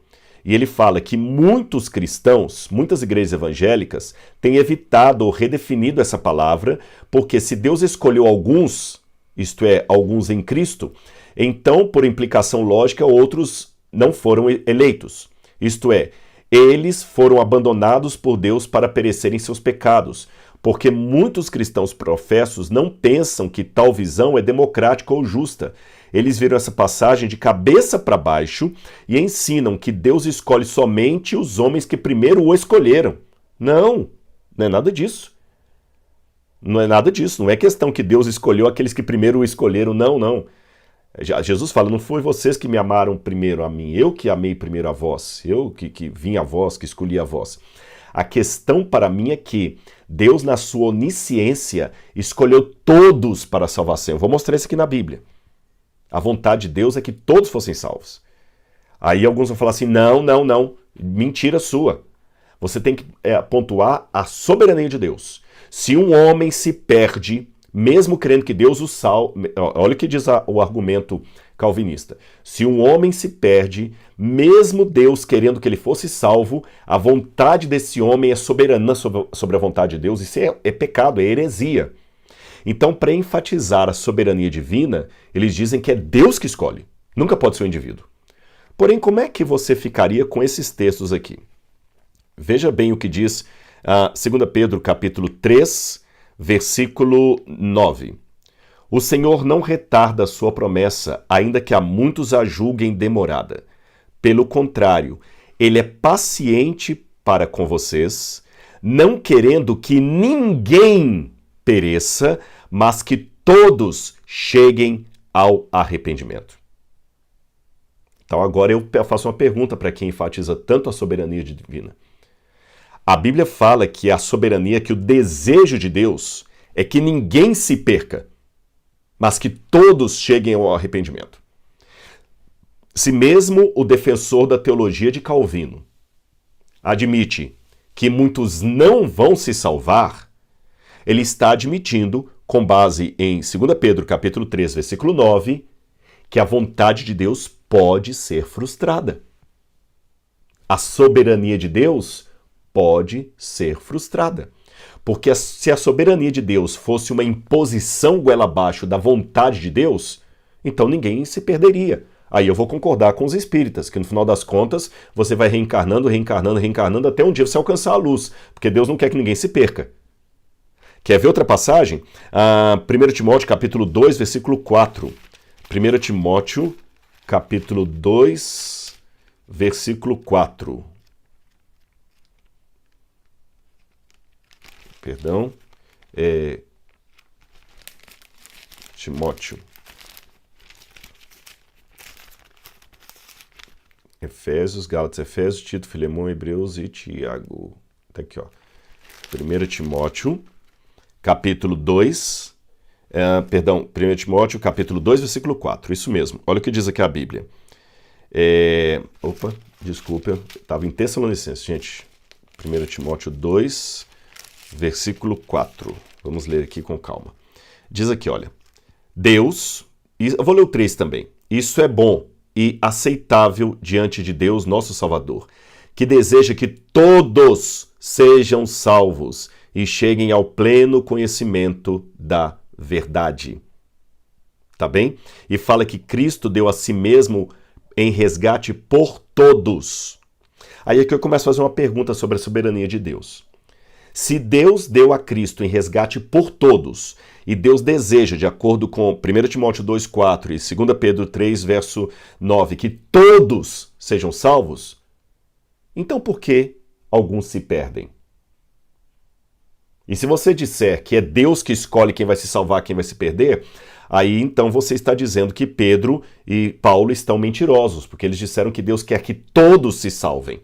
E ele fala que muitos cristãos, muitas igrejas evangélicas, têm evitado ou redefinido essa palavra, porque se Deus escolheu alguns, isto é, alguns em Cristo, então, por implicação lógica, outros não foram eleitos. Isto é, eles foram abandonados por Deus para perecerem seus pecados, porque muitos cristãos professos não pensam que tal visão é democrática ou justa. Eles viram essa passagem de cabeça para baixo e ensinam que Deus escolhe somente os homens que primeiro o escolheram. Não é nada disso. Não é nada disso. Não é questão que Deus escolheu aqueles que primeiro o escolheram. Não. Jesus fala, não foi vocês que me amaram primeiro a mim, eu que amei primeiro a vós, eu que vim a vós, que escolhi a vós. A questão para mim é que Deus, na sua onisciência, escolheu todos para a salvação. Eu vou mostrar isso aqui na Bíblia. A vontade de Deus é que todos fossem salvos. Aí alguns vão falar assim, não, mentira sua. Você tem que pontuar a soberania de Deus. Se um homem se perde, mesmo crendo que Deus o salve, olha o que diz o argumento calvinista. Se um homem se perde, mesmo Deus querendo que ele fosse salvo, a vontade desse homem é soberana sobre a vontade de Deus. Isso é pecado, é heresia. Então, para enfatizar a soberania divina, eles dizem que é Deus que escolhe. Nunca pode ser o indivíduo. Porém, como é que você ficaria com esses textos aqui? Veja bem o que diz 2 Pedro capítulo 3, versículo 9. O Senhor não retarda a sua promessa, ainda que a muitos a julguem demorada. Pelo contrário, Ele é paciente para com vocês, não querendo que ninguém pereça, mas que todos cheguem ao arrependimento. Então agora eu faço uma pergunta para quem enfatiza tanto a soberania divina. A Bíblia fala que a soberania, que o desejo de Deus é que ninguém se perca, mas que todos cheguem ao arrependimento. Se mesmo o defensor da teologia de Calvino admite que muitos não vão se salvar, ele está admitindo, com base em 2 Pedro capítulo 3, versículo 9, que a vontade de Deus pode ser frustrada. A soberania de Deus pode ser frustrada. Porque se a soberania de Deus fosse uma imposição goela abaixo da vontade de Deus, então ninguém se perderia. Aí eu vou concordar com os espíritas, que no final das contas você vai reencarnando até um dia você alcançar a luz, porque Deus não quer que ninguém se perca. Quer ver outra passagem? 1 Timóteo capítulo 2, versículo 4. 1 Timóteo capítulo 2, versículo 4. Perdão. Timóteo. Efésios, Gálatas, Efésios, Tito, Filemão, Hebreus e Tiago. Tá aqui, ó. 1 Timóteo, capítulo 2, 1 Timóteo, capítulo 2, versículo 4. Isso mesmo. Olha o que diz aqui a Bíblia. Desculpa, estava em Tessalonicenses, gente. 1 Timóteo 2, versículo 4. Vamos ler aqui com calma. Diz aqui, olha. Deus, eu vou ler o 3 também. Isso é bom e aceitável diante de Deus, nosso Salvador, que deseja que todos sejam salvos e cheguem ao pleno conhecimento da verdade. Tá bem? E fala que Cristo deu a si mesmo em resgate por todos. Aí é que eu começo a fazer uma pergunta sobre a soberania de Deus. Se Deus deu a Cristo em resgate por todos, e Deus deseja, de acordo com 1 Timóteo 2,4 e 2 Pedro 3, verso 9, que todos sejam salvos, então por que alguns se perdem? E se você disser que é Deus que escolhe quem vai se salvar, quem vai se perder, aí então você está dizendo que Pedro e Paulo estão mentirosos, porque eles disseram que Deus quer que todos se salvem.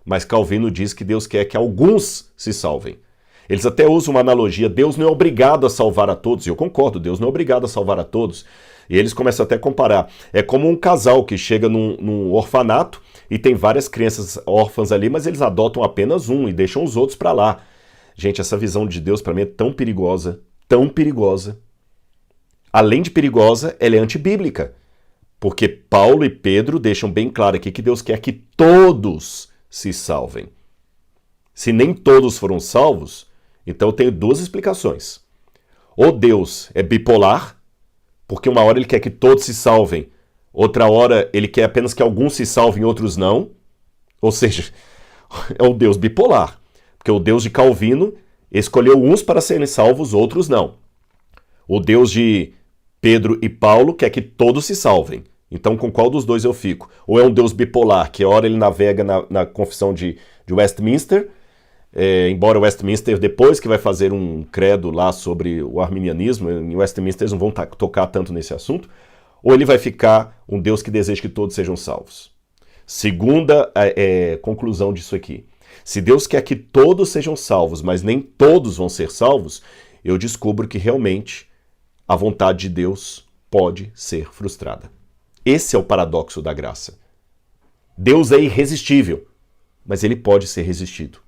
Mas Calvino diz que Deus quer que alguns se salvem. Eles até usam uma analogia, Deus não é obrigado a salvar a todos, e eu concordo, Deus não é obrigado a salvar a todos. E eles começam até a comparar. É como um casal que chega num orfanato e tem várias crianças órfãs ali, mas eles adotam apenas um e deixam os outros para lá. Gente, essa visão de Deus para mim é tão perigosa, tão perigosa. Além de perigosa, ela é antibíblica. Porque Paulo e Pedro deixam bem claro aqui que Deus quer que todos se salvem. Se nem todos foram salvos, então eu tenho duas explicações. Ou Deus é bipolar, porque uma hora ele quer que todos se salvem, outra hora ele quer apenas que alguns se salvem, outros não. Ou seja, é o Deus bipolar. Porque o Deus de Calvino escolheu uns para serem salvos, outros não. O Deus de Pedro e Paulo quer que todos se salvem. Então, com qual dos dois eu fico? Ou é um Deus bipolar, que a hora ele navega na confissão de Westminster, embora Westminster, depois que vai fazer um credo lá sobre o arminianismo, em Westminster eles não vão tocar tanto nesse assunto, ou ele vai ficar um Deus que deseja que todos sejam salvos. Segunda conclusão disso aqui. Se Deus quer que todos sejam salvos, mas nem todos vão ser salvos, eu descubro que realmente a vontade de Deus pode ser frustrada. Esse é o paradoxo da graça. Deus é irresistível, mas ele pode ser resistido.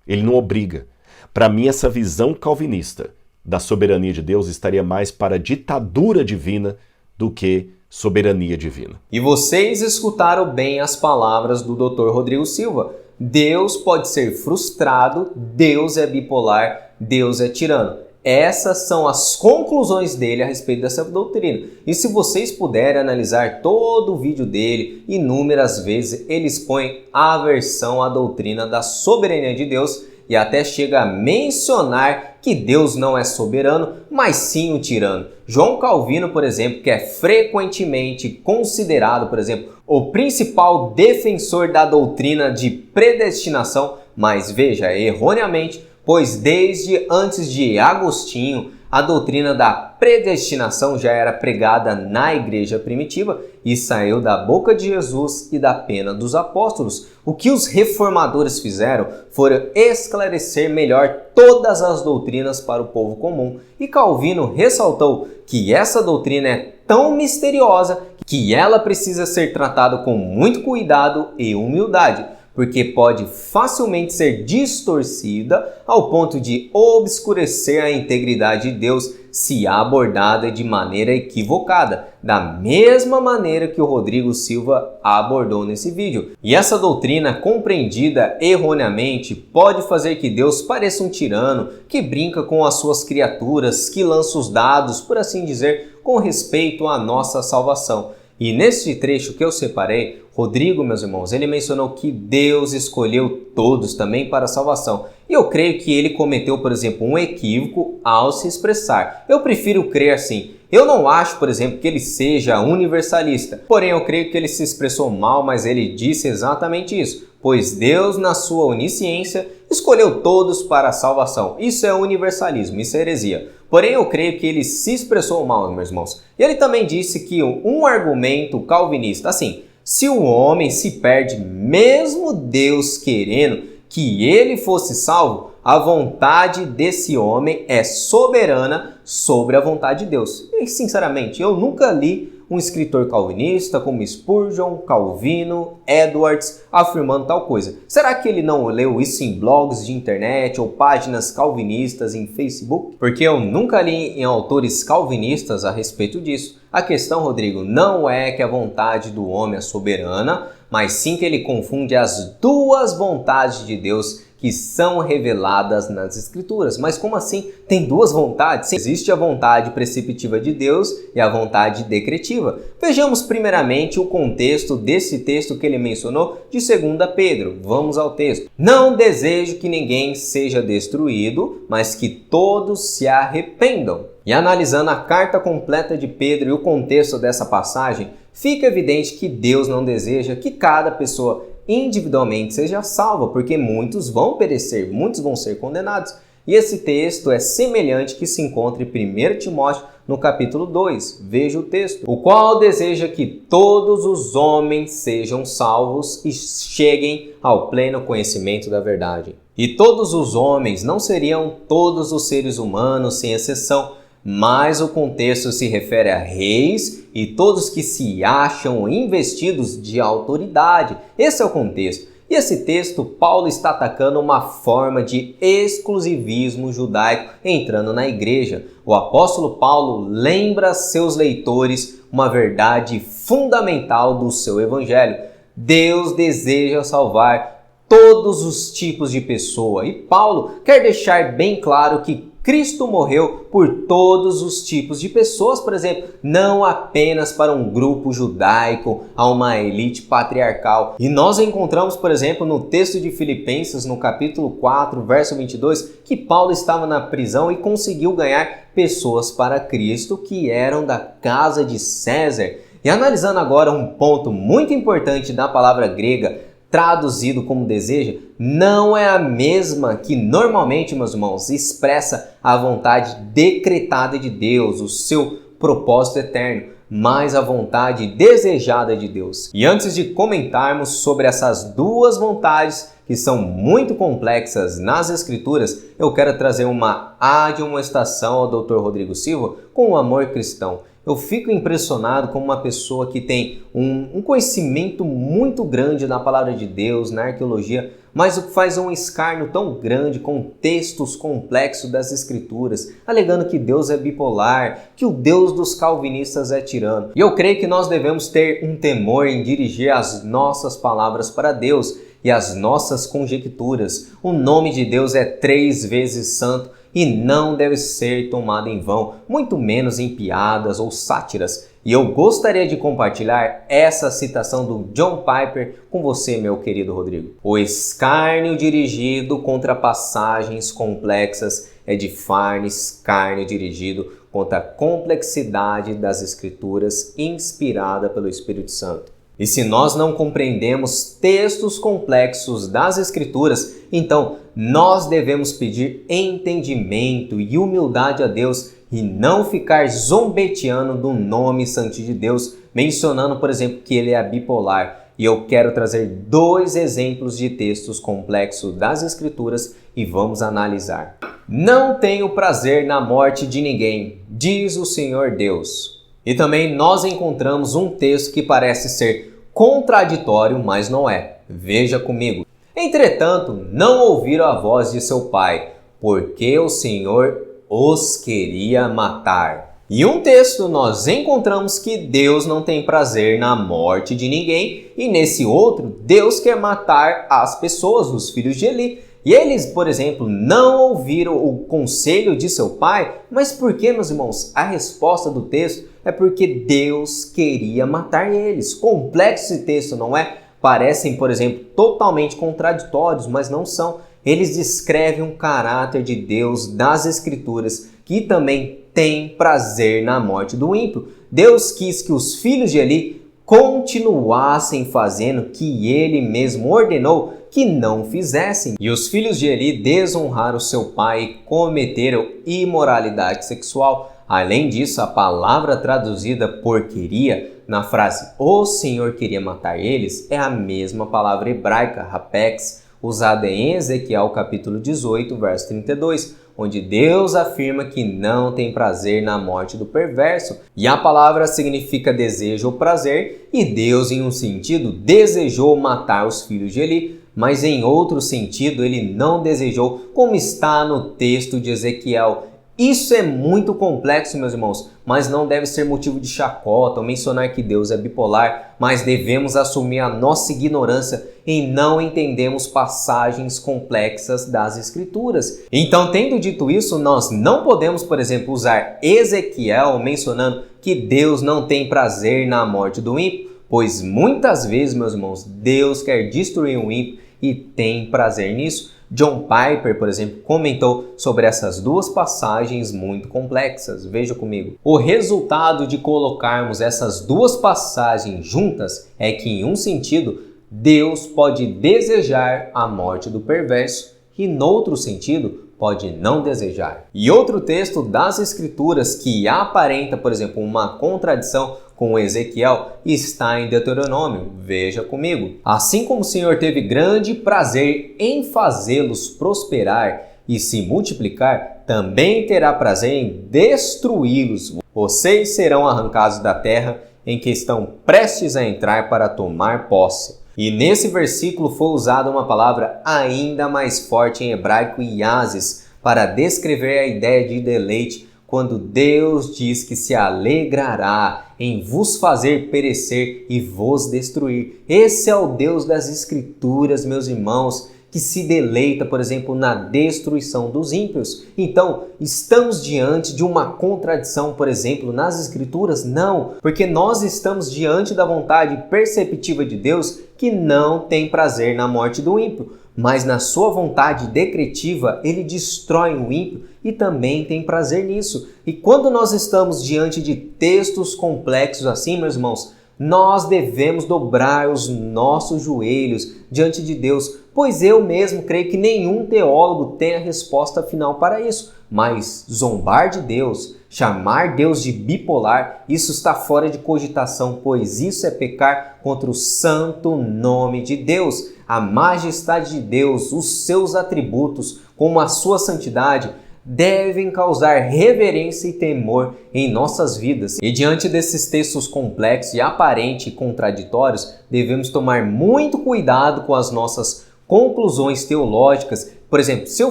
Ele não obriga. Para mim, essa visão calvinista da soberania de Deus estaria mais para a ditadura divina do que soberania divina. E vocês escutaram bem as palavras do Dr. Rodrigo Silva. Deus pode ser frustrado, Deus é bipolar, Deus é tirano. Essas são as conclusões dele a respeito dessa doutrina. E se vocês puderem analisar todo o vídeo dele, inúmeras vezes ele expõe a aversão à doutrina da soberania de Deus e até chega a mencionar que Deus não é soberano, mas sim o tirano. João Calvino, por exemplo, que é frequentemente considerado, por exemplo, o principal defensor da doutrina de predestinação, mas veja, erroneamente, pois desde antes de Agostinho, a doutrina da predestinação já era pregada na igreja primitiva e saiu da boca de Jesus e da pena dos apóstolos. O que os reformadores fizeram foi esclarecer melhor todas as doutrinas para o povo comum. E Calvino ressaltou que essa doutrina é tão misteriosa que ela precisa ser tratada com muito cuidado e humildade, porque pode facilmente ser distorcida ao ponto de obscurecer a integridade de Deus se abordada de maneira equivocada, da mesma maneira que o Rodrigo Silva abordou nesse vídeo. E essa doutrina compreendida erroneamente pode fazer que Deus pareça um tirano que brinca com as suas criaturas, que lança os dados, por assim dizer, com respeito à nossa salvação. E nesse trecho que eu separei, Rodrigo, meus irmãos, ele mencionou que Deus escolheu todos também para a salvação. E eu creio que ele cometeu, por exemplo, um equívoco ao se expressar. Eu prefiro crer assim. Eu não acho, por exemplo, que ele seja universalista. Porém, eu creio que ele se expressou mal, mas ele disse exatamente isso. Pois Deus, na sua onisciência, escolheu todos para a salvação. Isso é universalismo, isso é heresia. Porém, eu creio que ele se expressou mal, meus irmãos. E ele também disse que um argumento calvinista, assim, se o homem se perde, mesmo Deus querendo que ele fosse salvo, a vontade desse homem é soberana sobre a vontade de Deus. E, sinceramente, eu nunca li um escritor calvinista como Spurgeon, Calvino, Edwards afirmando tal coisa. Será que ele não leu isso em blogs de internet ou páginas calvinistas em Facebook? Porque eu nunca li em autores calvinistas a respeito disso. A questão, Rodrigo, não é que a vontade do homem é soberana, mas sim que ele confunde as duas vontades de Deus, que são reveladas nas Escrituras. Mas como assim? Tem duas vontades? Sim, existe a vontade preceptiva de Deus e a vontade decretiva. Vejamos primeiramente o contexto desse texto que ele mencionou de 2 Pedro. Vamos ao texto. Não desejo que ninguém seja destruído, mas que todos se arrependam. E analisando a carta completa de Pedro e o contexto dessa passagem, fica evidente que Deus não deseja que cada pessoa individualmente seja salva, porque muitos vão perecer, muitos vão ser condenados. E esse texto é semelhante que se encontra em 1 Timóteo, no capítulo 2. Veja o texto. O qual deseja que todos os homens sejam salvos e cheguem ao pleno conhecimento da verdade. E todos os homens não seriam todos os seres humanos, sem exceção, mas o contexto se refere a reis e todos que se acham investidos de autoridade. Esse é o contexto. E esse texto, Paulo está atacando uma forma de exclusivismo judaico entrando na igreja. O apóstolo Paulo lembra seus leitores uma verdade fundamental do seu evangelho. Deus deseja salvar todos os tipos de pessoa. E Paulo quer deixar bem claro que Cristo morreu por todos os tipos de pessoas, por exemplo, não apenas para um grupo judaico, a uma elite patriarcal. E nós encontramos, por exemplo, no texto de Filipenses, no capítulo 4, verso 22, que Paulo estava na prisão e conseguiu ganhar pessoas para Cristo que eram da casa de César. E analisando agora um ponto muito importante da palavra grega, traduzido como deseja, não é a mesma que normalmente, meus irmãos, expressa a vontade decretada de Deus, o seu propósito eterno, mas a vontade desejada de Deus. E antes de comentarmos sobre essas duas vontades, que são muito complexas nas Escrituras, eu quero trazer uma admoestação ao Dr. Rodrigo Silva com o amor cristão. Eu fico impressionado com uma pessoa que tem um conhecimento muito grande na palavra de Deus, na arqueologia, mas o que faz um escárnio tão grande com textos complexos das Escrituras, alegando que Deus é bipolar, que o Deus dos calvinistas é tirano. E eu creio que nós devemos ter um temor em dirigir as nossas palavras para Deus e as nossas conjecturas. O nome de Deus é 3 vezes santo e não deve ser tomado em vão, muito menos em piadas ou sátiras. E eu gostaria de compartilhar essa citação do John Piper com você, meu querido Rodrigo. O escárnio dirigido contra passagens complexas é de farne escárnio dirigido contra a complexidade das Escrituras inspirada pelo Espírito Santo. E se nós não compreendemos textos complexos das Escrituras, então nós devemos pedir entendimento e humildade a Deus e não ficar zombeteando do nome santo de Deus, mencionando, por exemplo, que ele é bipolar. E eu quero trazer 2 exemplos de textos complexos das Escrituras e vamos analisar. Não tenho prazer na morte de ninguém, diz o Senhor Deus. E também nós encontramos um texto que parece ser contraditório, mas não é. Veja comigo. Entretanto, não ouviram a voz de seu pai, porque o Senhor os queria matar. E um texto nós encontramos que Deus não tem prazer na morte de ninguém, e nesse outro, Deus quer matar as pessoas, os filhos de Eli. E eles, por exemplo, não ouviram o conselho de seu pai, mas por que, meus irmãos? A resposta do texto é porque Deus queria matar eles. Complexo esse texto, não é? Parecem, por exemplo, totalmente contraditórios, mas não são. Eles descrevem um caráter de Deus das Escrituras que também tem prazer na morte do ímpio. Deus quis que os filhos de Eli continuassem fazendo o que ele mesmo ordenou que não fizessem. E os filhos de Eli desonraram seu pai e cometeram imoralidade sexual. Além disso, a palavra traduzida por queria na frase o Senhor queria matar eles é a mesma palavra hebraica, rapex, usada em Ezequiel capítulo 18, verso 32, onde Deus afirma que não tem prazer na morte do perverso. E a palavra significa desejo ou prazer, e Deus, em um sentido, desejou matar os filhos de Eli, mas em outro sentido ele não desejou, como está no texto de Ezequiel. Isso é muito complexo, meus irmãos, mas não deve ser motivo de chacota ou mencionar que Deus é bipolar, mas devemos assumir a nossa ignorância em não entendermos passagens complexas das Escrituras. Então, tendo dito isso, nós não podemos, por exemplo, usar Ezequiel mencionando que Deus não tem prazer na morte do ímpio, pois muitas vezes, meus irmãos, Deus quer destruir o ímpio e tem prazer nisso. John Piper, por exemplo, comentou sobre essas duas passagens muito complexas. Veja comigo. O resultado de colocarmos essas duas passagens juntas é que, em um sentido, Deus pode desejar a morte do perverso e, no outro sentido, pode não desejar. E outro texto das Escrituras que aparenta, por exemplo, uma contradição com Ezequiel está em Deuteronômio. Veja comigo. Assim como o Senhor teve grande prazer em fazê-los prosperar e se multiplicar, também terá prazer em destruí-los. Vocês serão arrancados da terra em que estão prestes a entrar para tomar posse. E nesse versículo foi usada uma palavra ainda mais forte em hebraico, iazes, para descrever a ideia de deleite, quando Deus diz que se alegrará em vos fazer perecer e vos destruir. Esse é o Deus das Escrituras, meus irmãos, que se deleita, por exemplo, na destruição dos ímpios. Então, estamos diante de uma contradição, por exemplo, nas Escrituras? Não, porque nós estamos diante da vontade perceptiva de Deus que não tem prazer na morte do ímpio, mas na sua vontade decretiva ele destrói o ímpio e também tem prazer nisso. E quando nós estamos diante de textos complexos assim, meus irmãos, nós devemos dobrar os nossos joelhos diante de Deus, pois eu mesmo creio que nenhum teólogo tem a resposta final para isso. Mas zombar de Deus, chamar Deus de bipolar, isso está fora de cogitação, pois isso é pecar contra o santo nome de Deus. A majestade de Deus, os seus atributos, como a sua santidade, devem causar reverência e temor em nossas vidas. E diante desses textos complexos e aparentemente contraditórios, devemos tomar muito cuidado com as nossas conclusões teológicas. Por exemplo, se eu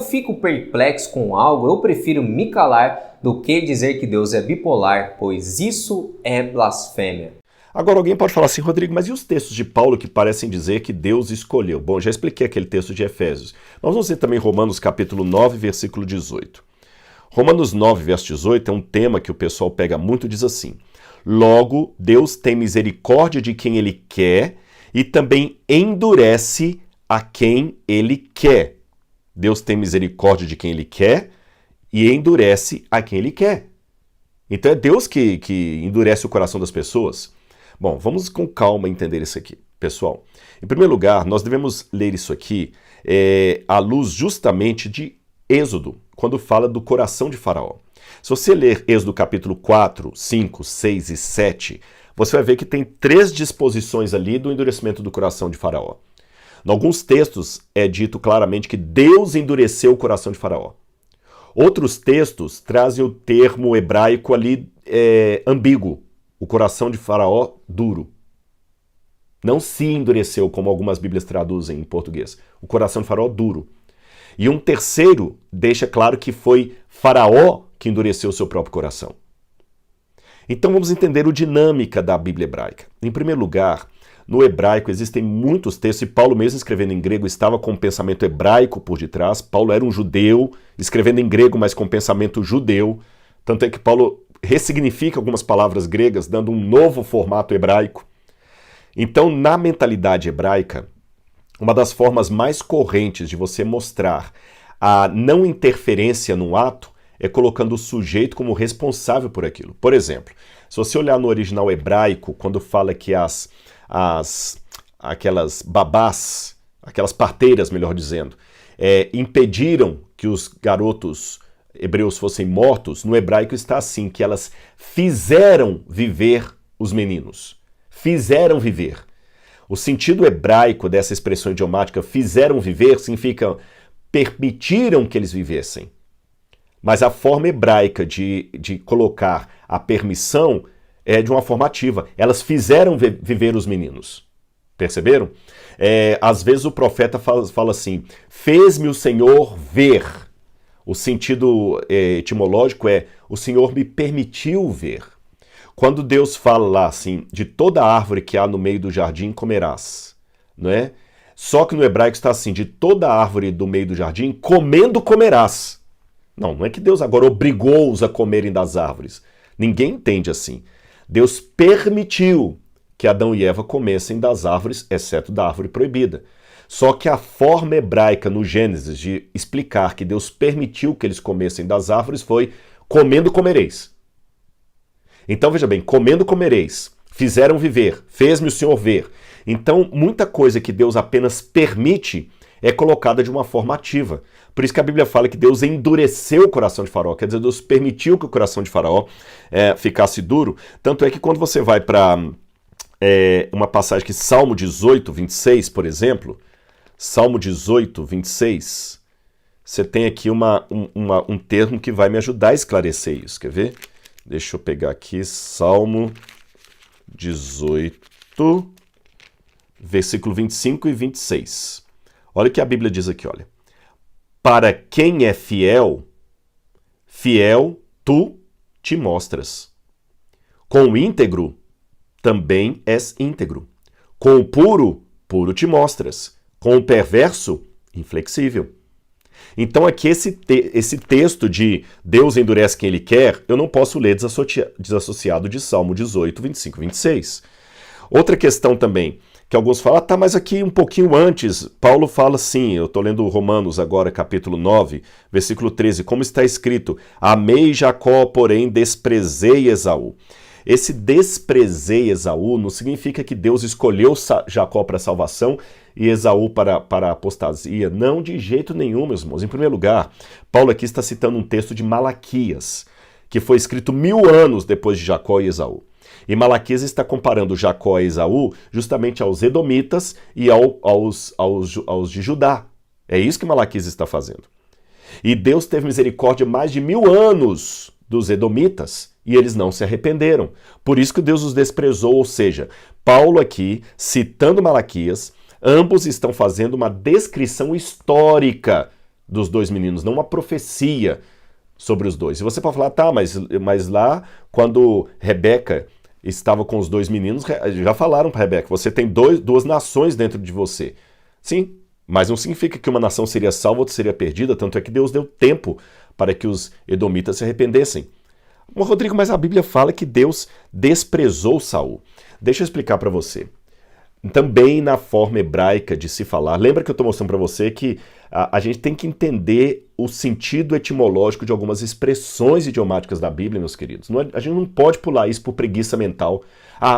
fico perplexo com algo, eu prefiro me calar do que dizer que Deus é bipolar, pois isso é blasfêmia. Agora alguém pode falar assim, Rodrigo, mas e os textos de Paulo que parecem dizer que Deus escolheu? Bom, já expliquei aquele texto de Efésios. Nós vamos ver também Romanos capítulo 9, versículo 18. Romanos 9, verso 18 é um tema que o pessoal pega muito e diz assim: logo, Deus tem misericórdia de quem Ele quer e também endurece a quem Ele quer. Deus tem misericórdia de quem Ele quer e endurece a quem Ele quer. Então é Deus que endurece o coração das pessoas. Bom, vamos com calma entender isso aqui, pessoal. Em primeiro lugar, nós devemos ler isso aqui à luz justamente de Êxodo, quando fala do coração de Faraó. Se você ler Êxodo capítulo 4, 5, 6 e 7, você vai ver que tem 3 disposições ali do endurecimento do coração de Faraó. Em alguns textos é dito claramente que Deus endureceu o coração de Faraó. Outros textos trazem o termo hebraico ali ambíguo, o coração de Faraó duro. Não se endureceu, como algumas Bíblias traduzem em português. O coração de Faraó duro. E um terceiro deixa claro que foi Faraó que endureceu o seu próprio coração. Então vamos entender a dinâmica da Bíblia hebraica. Em primeiro lugar, no hebraico existem muitos textos, e Paulo mesmo escrevendo em grego estava com um pensamento hebraico por detrás. Paulo era um judeu, escrevendo em grego, mas com pensamento judeu. Tanto é que Paulo ressignifica algumas palavras gregas, dando um novo formato hebraico. Então, na mentalidade hebraica, uma das formas mais correntes de você mostrar a não interferência no ato é colocando o sujeito como responsável por aquilo. Por exemplo, se você olhar no original hebraico, quando fala que aquelas babás, aquelas parteiras, melhor dizendo, impediram que os garotos hebreus fossem mortos, no hebraico está assim, que elas fizeram viver os meninos. Fizeram viver. O sentido hebraico dessa expressão idiomática, fizeram viver, significa permitiram que eles vivessem. Mas a forma hebraica de colocar a permissão é de uma forma ativa. Elas fizeram viver os meninos. Perceberam? Às vezes o profeta fala assim, fez-me o Senhor ver. O sentido etimológico é o Senhor me permitiu ver. Quando Deus fala lá assim, de toda árvore que há no meio do jardim comerás, não é? Só que no hebraico está assim, de toda árvore do meio do jardim, comendo comerás. Não é que Deus agora obrigou-os a comerem das árvores. Ninguém entende assim. Deus permitiu que Adão e Eva comessem das árvores, exceto da árvore proibida. Só que a forma hebraica no Gênesis de explicar que Deus permitiu que eles comessem das árvores foi comendo comereis. Então veja bem, comendo comereis, fizeram viver, fez-me o Senhor ver. Então muita coisa que Deus apenas permite é colocada de uma forma ativa. Por isso que a Bíblia fala que Deus endureceu o coração de Faraó, quer dizer, Deus permitiu que o coração de Faraó ficasse duro. Tanto é que quando você vai para uma passagem que Salmo 18, 26, por exemplo, Salmo 18, 26, você tem aqui um termo que vai me ajudar a esclarecer isso, quer ver? Deixa eu pegar aqui, Salmo 18, versículo 25 e 26. Olha o que a Bíblia diz aqui, olha. Para quem é fiel, fiel tu te mostras. Com o íntegro, também és íntegro. Com o puro, puro te mostras. Com o perverso, inflexível. Então aqui esse texto de Deus endurece quem Ele quer, eu não posso ler desassociado de Salmo 18, 25 e 26. Outra questão também, que alguns falam, tá, mas aqui um pouquinho antes, Paulo fala assim, eu estou lendo Romanos agora, capítulo 9, versículo 13, como está escrito, amei Jacó, porém desprezei Esaú. Esse desprezei Esaú não significa que Deus escolheu Jacó para a salvação e Esaú para a apostasia. Não, de jeito nenhum, meus irmãos. Em primeiro lugar, Paulo aqui está citando um texto de Malaquias, que foi escrito 1000 anos depois de Jacó e Esaú. E Malaquias está comparando Jacó e Esaú justamente aos edomitas e aos de Judá. É isso que Malaquias está fazendo. E Deus teve misericórdia mais de 1000 anos dos edomitas e eles não se arrependeram. Por isso que Deus os desprezou, ou seja, Paulo aqui, citando Malaquias, ambos estão fazendo uma descrição histórica dos dois meninos, não uma profecia sobre os dois. E você pode falar, tá, mas lá, quando Rebeca estava com os dois meninos, já falaram para Rebeca, você tem duas nações dentro de você. Sim, mas não significa que uma nação seria salva ou outra seria perdida, tanto é que Deus deu tempo para que os edomitas se arrependessem. Rodrigo, mas a Bíblia fala que Deus desprezou Saul. Deixa eu explicar para você. Também na forma hebraica de se falar, lembra que eu estou mostrando para você que a gente tem que entender o sentido etimológico de algumas expressões idiomáticas da Bíblia, meus queridos. A gente não pode pular isso por preguiça mental.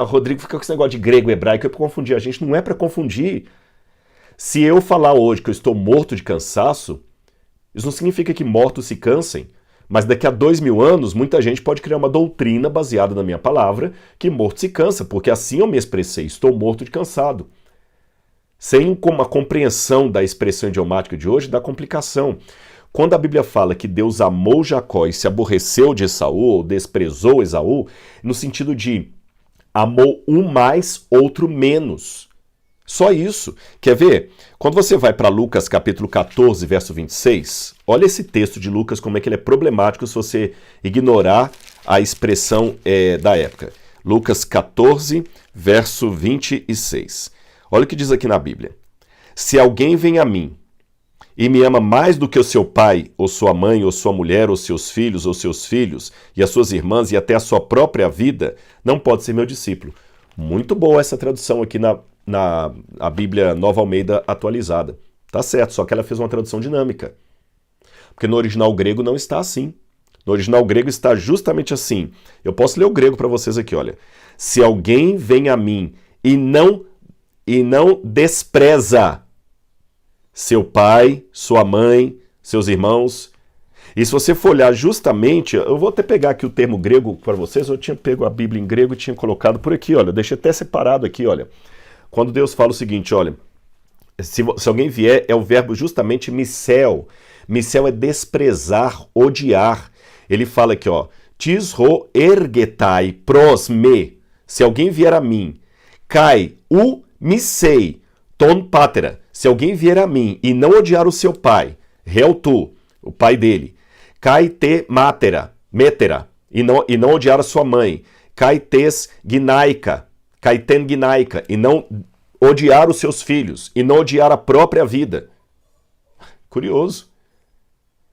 Rodrigo fica com esse negócio de grego e hebraico, é para confundir. A gente não é para confundir. Se eu falar hoje que eu estou morto de cansaço, isso não significa que mortos se cansem. Mas daqui a 2000 anos, muita gente pode criar uma doutrina baseada na minha palavra que morto se cansa, porque assim eu me expressei, estou morto de cansado. Sem uma compreensão da expressão idiomática de hoje, dá complicação. Quando a Bíblia fala que Deus amou Jacó e se aborreceu de Esaú, ou desprezou Esaú, no sentido de amou um mais, outro menos. Só isso. Quer ver? Quando você vai para Lucas capítulo 14, verso 26, olha esse texto de Lucas, como é que ele é problemático se você ignorar a expressão da época. Lucas 14, verso 26. Olha o que diz aqui na Bíblia. Se alguém vem a mim e me ama mais do que o seu pai, ou sua mãe, ou sua mulher, ou seus filhos, e as suas irmãs, e até a sua própria vida, não pode ser meu discípulo. Muito boa essa tradução aqui na Bíblia Nova Almeida atualizada. Tá certo, só que ela fez uma tradução dinâmica. Porque no original grego não está assim. No original grego está justamente assim. Eu posso ler o grego para vocês aqui, olha. Se alguém vem a mim e não despreza seu pai, sua mãe, seus irmãos. E se você for olhar justamente, eu vou até pegar aqui o termo grego para vocês, eu tinha pego a Bíblia em grego e tinha colocado por aqui, olha, deixei até separado aqui, olha. Quando Deus fala o seguinte, olha, se alguém vier, é o verbo justamente missel. Missel é desprezar, odiar. Ele fala aqui, ó, tisro ergetai pros me. Se alguém vier a mim, kai u missei ton patera. Se alguém vier a mim e não odiar o seu pai, reu tu, o pai dele, Kai te metera, e não odiar a sua mãe. Kai tes ginaika, kai ten ginaika, e não odiar os seus filhos, e não odiar a própria vida. Curioso.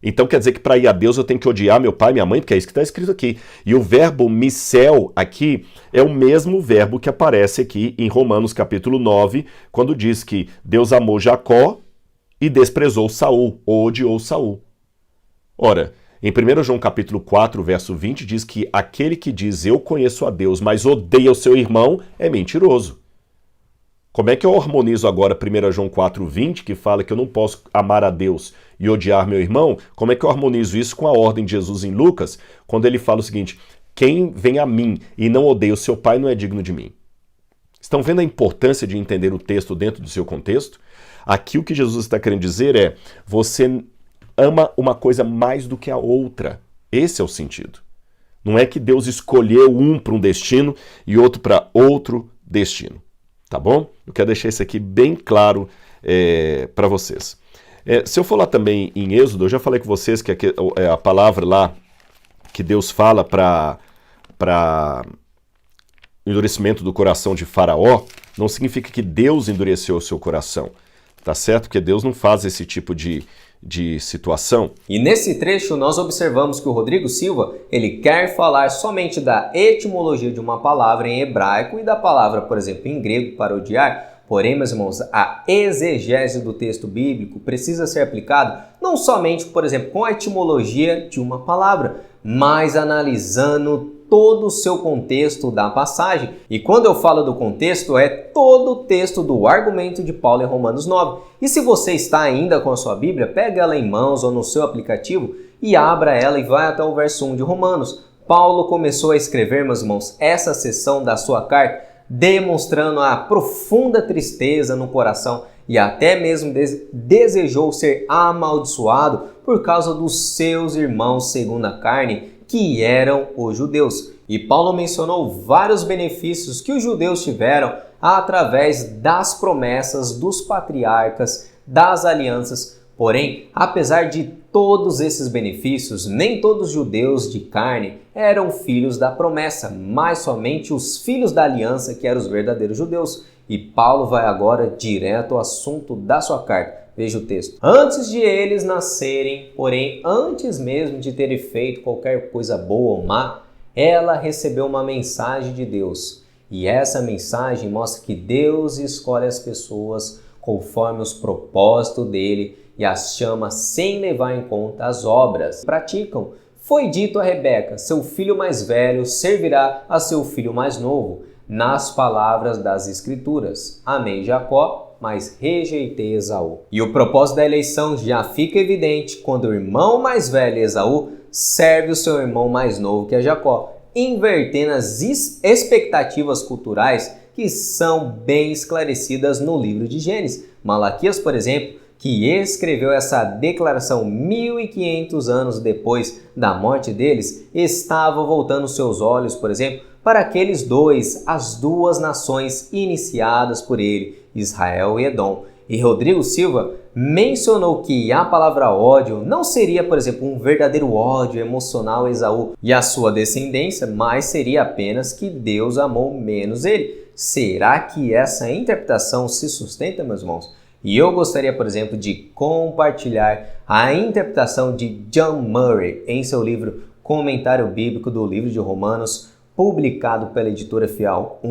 Então quer dizer que para ir a Deus eu tenho que odiar meu pai e minha mãe, porque é isso que está escrito aqui. E o verbo missel aqui é o mesmo verbo que aparece aqui em Romanos capítulo 9, quando diz que Deus amou Jacó e desprezou Saul, ou odiou Saul. Ora, em 1 João capítulo 4, verso 20, diz que aquele que diz eu conheço a Deus, mas odeia o seu irmão, é mentiroso. Como é que eu harmonizo agora 1 João 4,20, que fala que eu não posso amar a Deus e odiar meu irmão? Como é que eu harmonizo isso com a ordem de Jesus em Lucas, quando ele fala o seguinte: quem vem a mim e não odeia o seu pai não é digno de mim? Estão vendo a importância de entender o texto dentro do seu contexto? Aqui o que Jesus está querendo dizer é: você ama uma coisa mais do que a outra. Esse é o sentido. Não é que Deus escolheu um para um destino e outro para outro destino. Tá bom? Eu quero deixar isso aqui bem claro para vocês. Se eu falar também em Êxodo, eu já falei com vocês que a palavra lá que Deus fala para endurecimento do coração de Faraó, não significa que Deus endureceu o seu coração. Tá certo? Porque Deus não faz esse tipo de situação. E nesse trecho nós observamos que o Rodrigo Silva, ele quer falar somente da etimologia de uma palavra em hebraico e da palavra, por exemplo, em grego para odiar. Porém, meus irmãos, a exegese do texto bíblico precisa ser aplicado não somente, por exemplo, com a etimologia de uma palavra, mas analisando todo o seu contexto da passagem. E quando eu falo do contexto, é todo o texto do argumento de Paulo em Romanos 9. E se você está ainda com a sua Bíblia, pega ela em mãos ou no seu aplicativo e abra ela e vai até o verso 1 de Romanos. Paulo começou a escrever, meus irmãos, essa seção da sua carta, demonstrando a profunda tristeza no coração e até mesmo desejou ser amaldiçoado por causa dos seus irmãos segundo a carne, que eram os judeus. E Paulo mencionou vários benefícios que os judeus tiveram através das promessas dos patriarcas, das alianças. Porém, apesar de todos esses benefícios, nem todos os judeus de carne eram filhos da promessa, mas somente os filhos da aliança, que eram os verdadeiros judeus. E Paulo vai agora direto ao assunto da sua carta. Veja o texto. Antes de eles nascerem, porém antes mesmo de terem feito qualquer coisa boa ou má, ela recebeu uma mensagem de Deus. E essa mensagem mostra que Deus escolhe as pessoas conforme os propósitos dele e as chama sem levar em conta as obras que praticam. Foi dito a Rebeca: seu filho mais velho servirá a seu filho mais novo, nas palavras das Escrituras. Amei Jacó, mas rejeitei Esaú. E o propósito da eleição já fica evidente quando o irmão mais velho, Esaú, serve o seu irmão mais novo, que é Jacó, invertendo as expectativas culturais que são bem esclarecidas no livro de Gênesis. Malaquias, por exemplo, que escreveu essa declaração 1500 anos depois da morte deles, estava voltando seus olhos, por exemplo, para aqueles dois, as duas nações iniciadas por ele, Israel e Edom. E Rodrigo Silva mencionou que a palavra ódio não seria, por exemplo, um verdadeiro ódio emocional a Esaú e a sua descendência, mas seria apenas que Deus amou menos ele. Será que essa interpretação se sustenta, meus irmãos? E eu gostaria, por exemplo, de compartilhar a interpretação de John Murray em seu livro Comentário Bíblico do livro de Romanos, publicado pela editora Fial,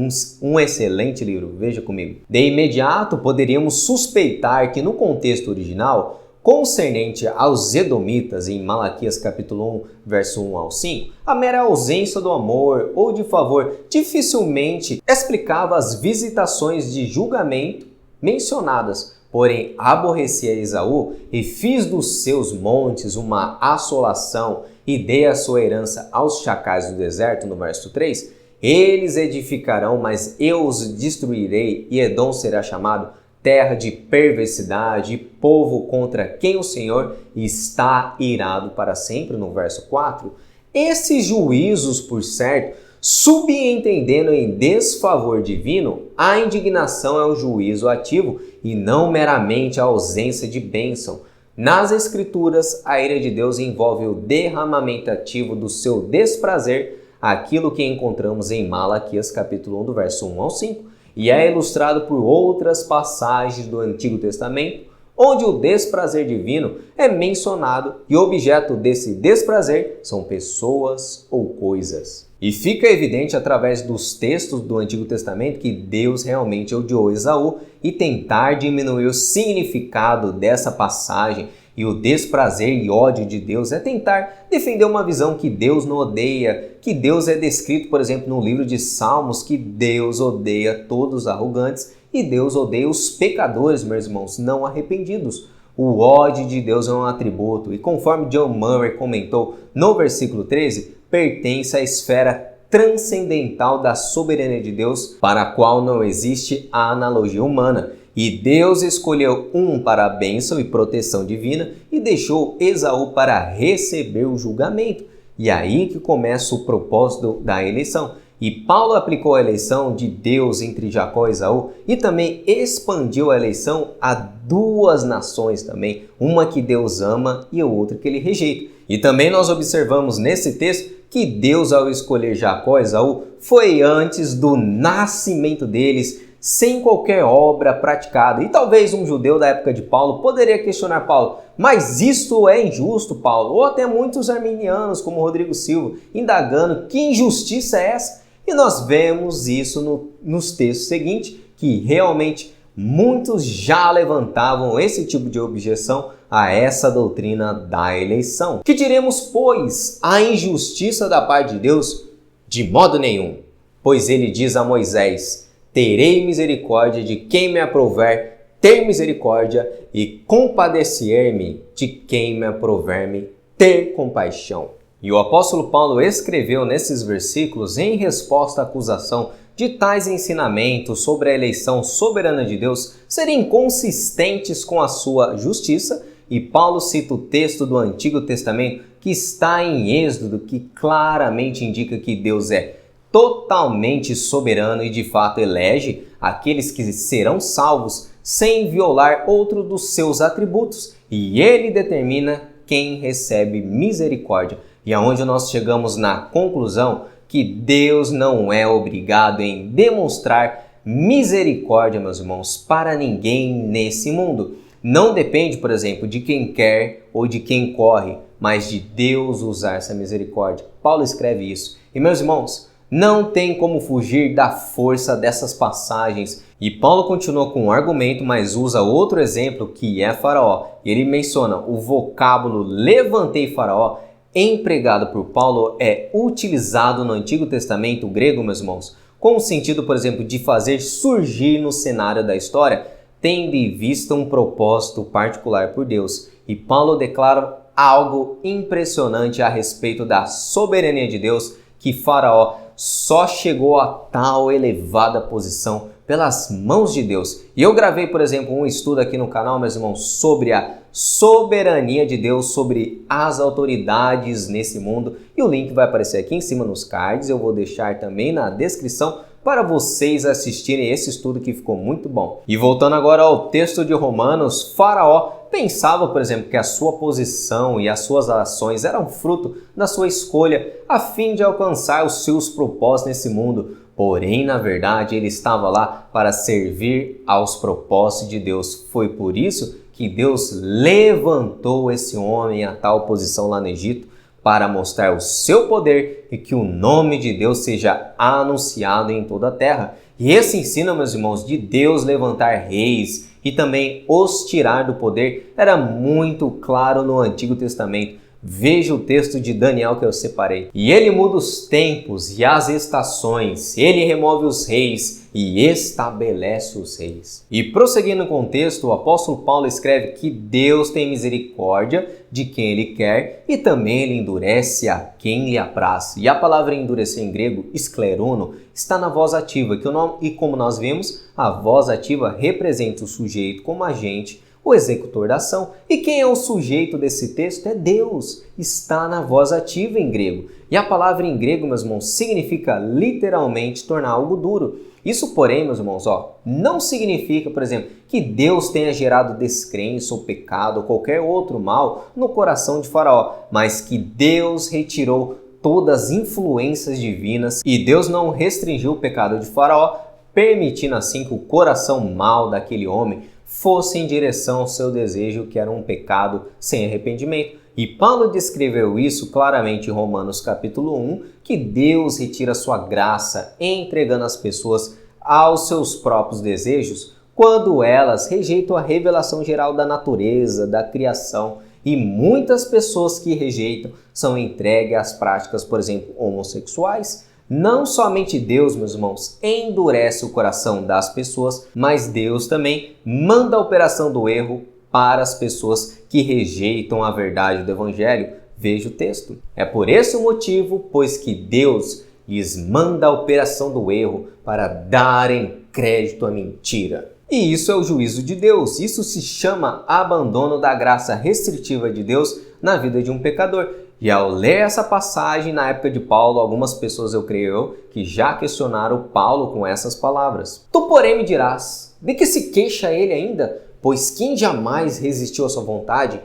um excelente livro, veja comigo. De imediato, poderíamos suspeitar que no contexto original, concernente aos edomitas, em Malaquias capítulo 1, verso 1 ao 5, a mera ausência do amor ou de favor dificilmente explicava as visitações de julgamento mencionadas. Porém, aborrecia Esaú e fiz dos seus montes uma assolação e dei a sua herança aos chacais do deserto, no verso 3. Eles edificarão, mas eu os destruirei, e Edom será chamado terra de perversidade, povo contra quem o Senhor está irado para sempre, no verso 4. Esses juízos, por certo, subentendendo em desfavor divino, a indignação é o juízo ativo e não meramente a ausência de bênção. Nas Escrituras, a ira de Deus envolve o derramamento ativo do seu desprazer, aquilo que encontramos em Malaquias capítulo 1, do verso 1 ao 5, e é ilustrado por outras passagens do Antigo Testamento, onde o desprazer divino é mencionado e o objeto desse desprazer são pessoas ou coisas. E fica evidente através dos textos do Antigo Testamento que Deus realmente odiou Esaú, e tentar diminuir o significado dessa passagem e o desprazer e ódio de Deus é tentar defender uma visão que Deus não odeia, que Deus é descrito, por exemplo, no livro de Salmos, que Deus odeia todos os arrogantes e Deus odeia os pecadores, meus irmãos, não arrependidos. O ódio de Deus é um atributo e, conforme John Murray comentou no versículo 13, pertence à esfera transcendental da soberania de Deus, para a qual não existe a analogia humana. E Deus escolheu um para a bênção e proteção divina e deixou Esaú para receber o julgamento. E aí que começa o propósito da eleição. E Paulo aplicou a eleição de Deus entre Jacó e Esaú e também expandiu a eleição a duas nações também, uma que Deus ama e a outra que ele rejeita. E também nós observamos nesse texto que Deus, ao escolher Jacó e Esaú, foi antes do nascimento deles, sem qualquer obra praticada. E talvez um judeu da época de Paulo poderia questionar Paulo, mas isso é injusto, Paulo? Ou até muitos arminianos, como Rodrigo Silva, indagando que injustiça é essa? E nós vemos isso nos textos seguintes, que realmente muitos já levantavam esse tipo de objeção a essa doutrina da eleição. Que diremos, pois, a injustiça da parte de Deus? De modo nenhum, pois ele diz a Moisés: terei misericórdia de quem me aprouver ter misericórdia e compadecer-me de quem me aprouver-me ter compaixão. E o apóstolo Paulo escreveu nesses versículos em resposta à acusação de tais ensinamentos sobre a eleição soberana de Deus serem inconsistentes com a sua justiça, e Paulo cita o texto do Antigo Testamento que está em Êxodo, que claramente indica que Deus é totalmente soberano e de fato elege aqueles que serão salvos sem violar outro dos seus atributos, e ele determina quem recebe misericórdia. E aonde nós chegamos na conclusão que Deus não é obrigado em demonstrar misericórdia, meus irmãos, para ninguém nesse mundo. Não depende, por exemplo, de quem quer ou de quem corre, mas de Deus usar essa misericórdia. Paulo escreve isso. E, meus irmãos, não tem como fugir da força dessas passagens. E Paulo continua com um argumento, mas usa outro exemplo, que é Faraó. E ele menciona o vocábulo levantei Faraó, empregado por Paulo, é utilizado no Antigo Testamento grego, meus irmãos, com o sentido, por exemplo, de fazer surgir no cenário da história, tendo em vista um propósito particular por Deus. E Paulo declara algo impressionante a respeito da soberania de Deus, que Faraó só chegou a tal elevada posição pelas mãos de Deus. E eu gravei, por exemplo, um estudo aqui no canal, meus irmãos, sobre a soberania de Deus, sobre as autoridades nesse mundo. E o link vai aparecer aqui em cima nos cards, eu vou deixar também na descrição para vocês assistirem esse estudo que ficou muito bom. E voltando agora ao texto de Romanos, Faraó pensava, por exemplo, que a sua posição e as suas ações eram fruto da sua escolha a fim de alcançar os seus propósitos nesse mundo. Porém, na verdade, ele estava lá para servir aos propósitos de Deus. Foi por isso que Deus levantou esse homem a tal posição lá no Egito, para mostrar o seu poder e que o nome de Deus seja anunciado em toda a terra. E esse ensino, meus irmãos, de Deus levantar reis e também os tirar do poder, era muito claro no Antigo Testamento. Veja o texto de Daniel que eu separei. E ele muda os tempos e as estações, ele remove os reis e estabelece os reis. E prosseguindo com o texto, o apóstolo Paulo escreve que Deus tem misericórdia de quem ele quer e também ele endurece a quem lhe apraz. E a palavra endurecer em grego, sklerono, está na voz ativa, e como nós vimos, a voz ativa representa o sujeito como agente, o executor da ação. E quem é o sujeito desse texto? É Deus. Está na voz ativa em grego. E a palavra em grego, meus irmãos, significa literalmente tornar algo duro. Isso, porém, meus irmãos, não significa, por exemplo, que Deus tenha gerado descrença ou pecado ou qualquer outro mal no coração de Faraó, mas que Deus retirou todas as influências divinas e Deus não restringiu o pecado de Faraó, permitindo assim que o coração mau daquele homem fosse em direção ao seu desejo, que era um pecado sem arrependimento. E Paulo descreveu isso claramente em Romanos capítulo 1, que Deus retira sua graça entregando as pessoas aos seus próprios desejos quando elas rejeitam a revelação geral da natureza, da criação. E muitas pessoas que rejeitam são entregues às práticas, por exemplo, homossexuais. Não somente Deus, meus irmãos, endurece o coração das pessoas, mas Deus também manda a operação do erro para as pessoas que rejeitam a verdade do Evangelho. Veja o texto. É por esse motivo, pois que Deus lhes manda a operação do erro para darem crédito à mentira. E isso é o juízo de Deus. Isso se chama abandono da graça restritiva de Deus na vida de um pecador. E ao ler essa passagem na época de Paulo, algumas pessoas, eu creio, que já questionaram Paulo com essas palavras. Tu, porém, me dirás, de que se queixa ele ainda? Pois quem jamais resistiu à sua vontade?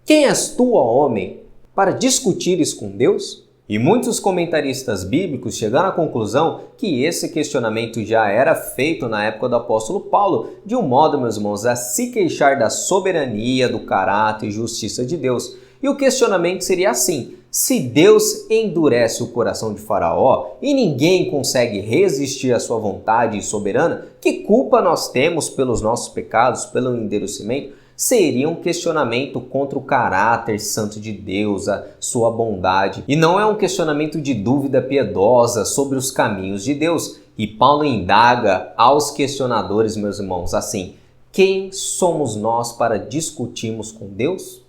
Quem és tu, ó homem, para discutires com Deus? E muitos comentaristas bíblicos chegaram à conclusão que esse questionamento já era feito na época do apóstolo Paulo, de um modo, meus irmãos, a se queixar da soberania, do caráter e justiça de Deus. E o questionamento seria assim: se Deus endurece o coração de Faraó e ninguém consegue resistir à sua vontade soberana, que culpa nós temos pelos nossos pecados, pelo endurecimento? Seria um questionamento contra o caráter santo de Deus, a sua bondade. E não é um questionamento de dúvida piedosa sobre os caminhos de Deus. E Paulo indaga aos questionadores, meus irmãos, assim: quem somos nós para discutirmos com Deus?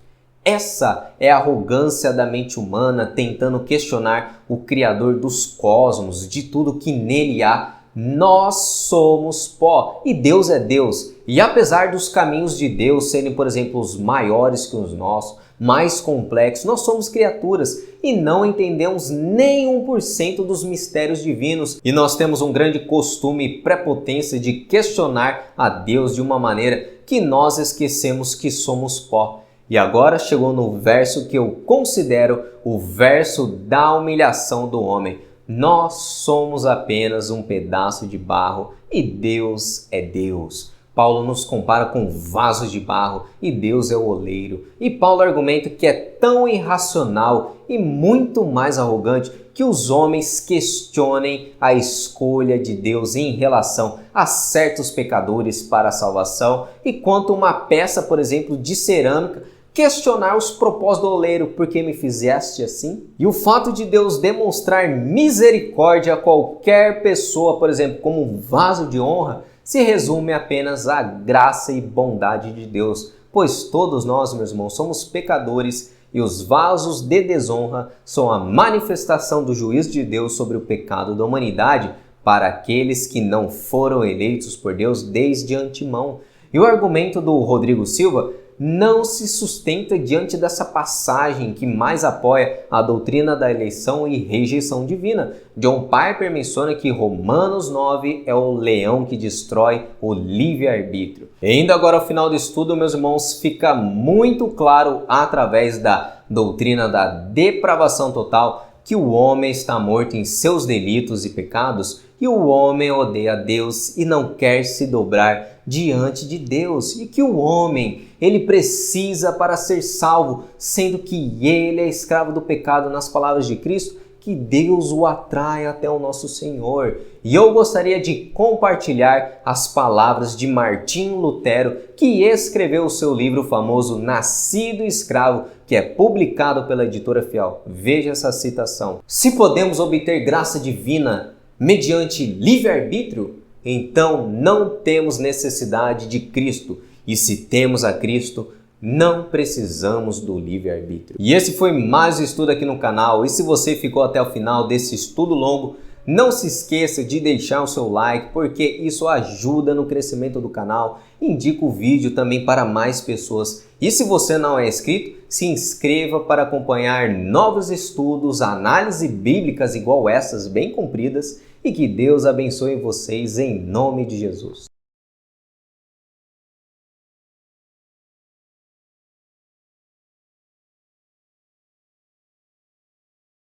Essa é a arrogância da mente humana tentando questionar o Criador dos cosmos, de tudo que nele há. Nós somos pó e Deus é Deus. E apesar dos caminhos de Deus serem, por exemplo, os maiores que os nossos, mais complexos, nós somos criaturas e não entendemos nem 1% dos mistérios divinos. E nós temos um grande costume e prepotência de questionar a Deus de uma maneira que nós esquecemos que somos pó. E agora chegou no verso que eu considero o verso da humilhação do homem. Nós somos apenas um pedaço de barro e Deus é Deus. Paulo nos compara com vasos de barro e Deus é o oleiro. E Paulo argumenta que é tão irracional e muito mais arrogante que os homens questionem a escolha de Deus em relação a certos pecadores para a salvação, e quanto uma peça, por exemplo, de cerâmica, questionar os propósitos do oleiro, por que me fizeste assim? E o fato de Deus demonstrar misericórdia a qualquer pessoa, por exemplo, como um vaso de honra, se resume apenas à graça e bondade de Deus, pois todos nós, meus irmãos, somos pecadores e os vasos de desonra são a manifestação do juízo de Deus sobre o pecado da humanidade para aqueles que não foram eleitos por Deus desde antemão. E o argumento do Rodrigo Silva não se sustenta diante dessa passagem que mais apoia a doutrina da eleição e rejeição divina. John Piper menciona que Romanos 9 é o leão que destrói o livre-arbítrio. E indo agora ao final do estudo, meus irmãos, fica muito claro através da doutrina da depravação total que o homem está morto em seus delitos e pecados, e o homem odeia Deus e não quer se dobrar diante de Deus, e que o homem, ele precisa para ser salvo, sendo que ele é escravo do pecado, nas palavras de Cristo, que Deus o atrai até o nosso Senhor. E eu gostaria de compartilhar as palavras de Martinho Lutero, que escreveu o seu livro famoso Nascido Escravo, que é publicado pela editora Fiel. Veja essa citação: se podemos obter graça divina mediante livre-arbítrio, então não temos necessidade de Cristo. E se temos a Cristo, não precisamos do livre-arbítrio. E esse foi mais um estudo aqui no canal. E se você ficou até o final desse estudo longo, Não se esqueça de deixar o seu like, porque isso ajuda no crescimento do canal. Indica o vídeo também para mais pessoas. E se você não é inscrito, se inscreva para acompanhar novos estudos, análises bíblicas igual essas, bem compridas, e que Deus abençoe vocês em nome de Jesus.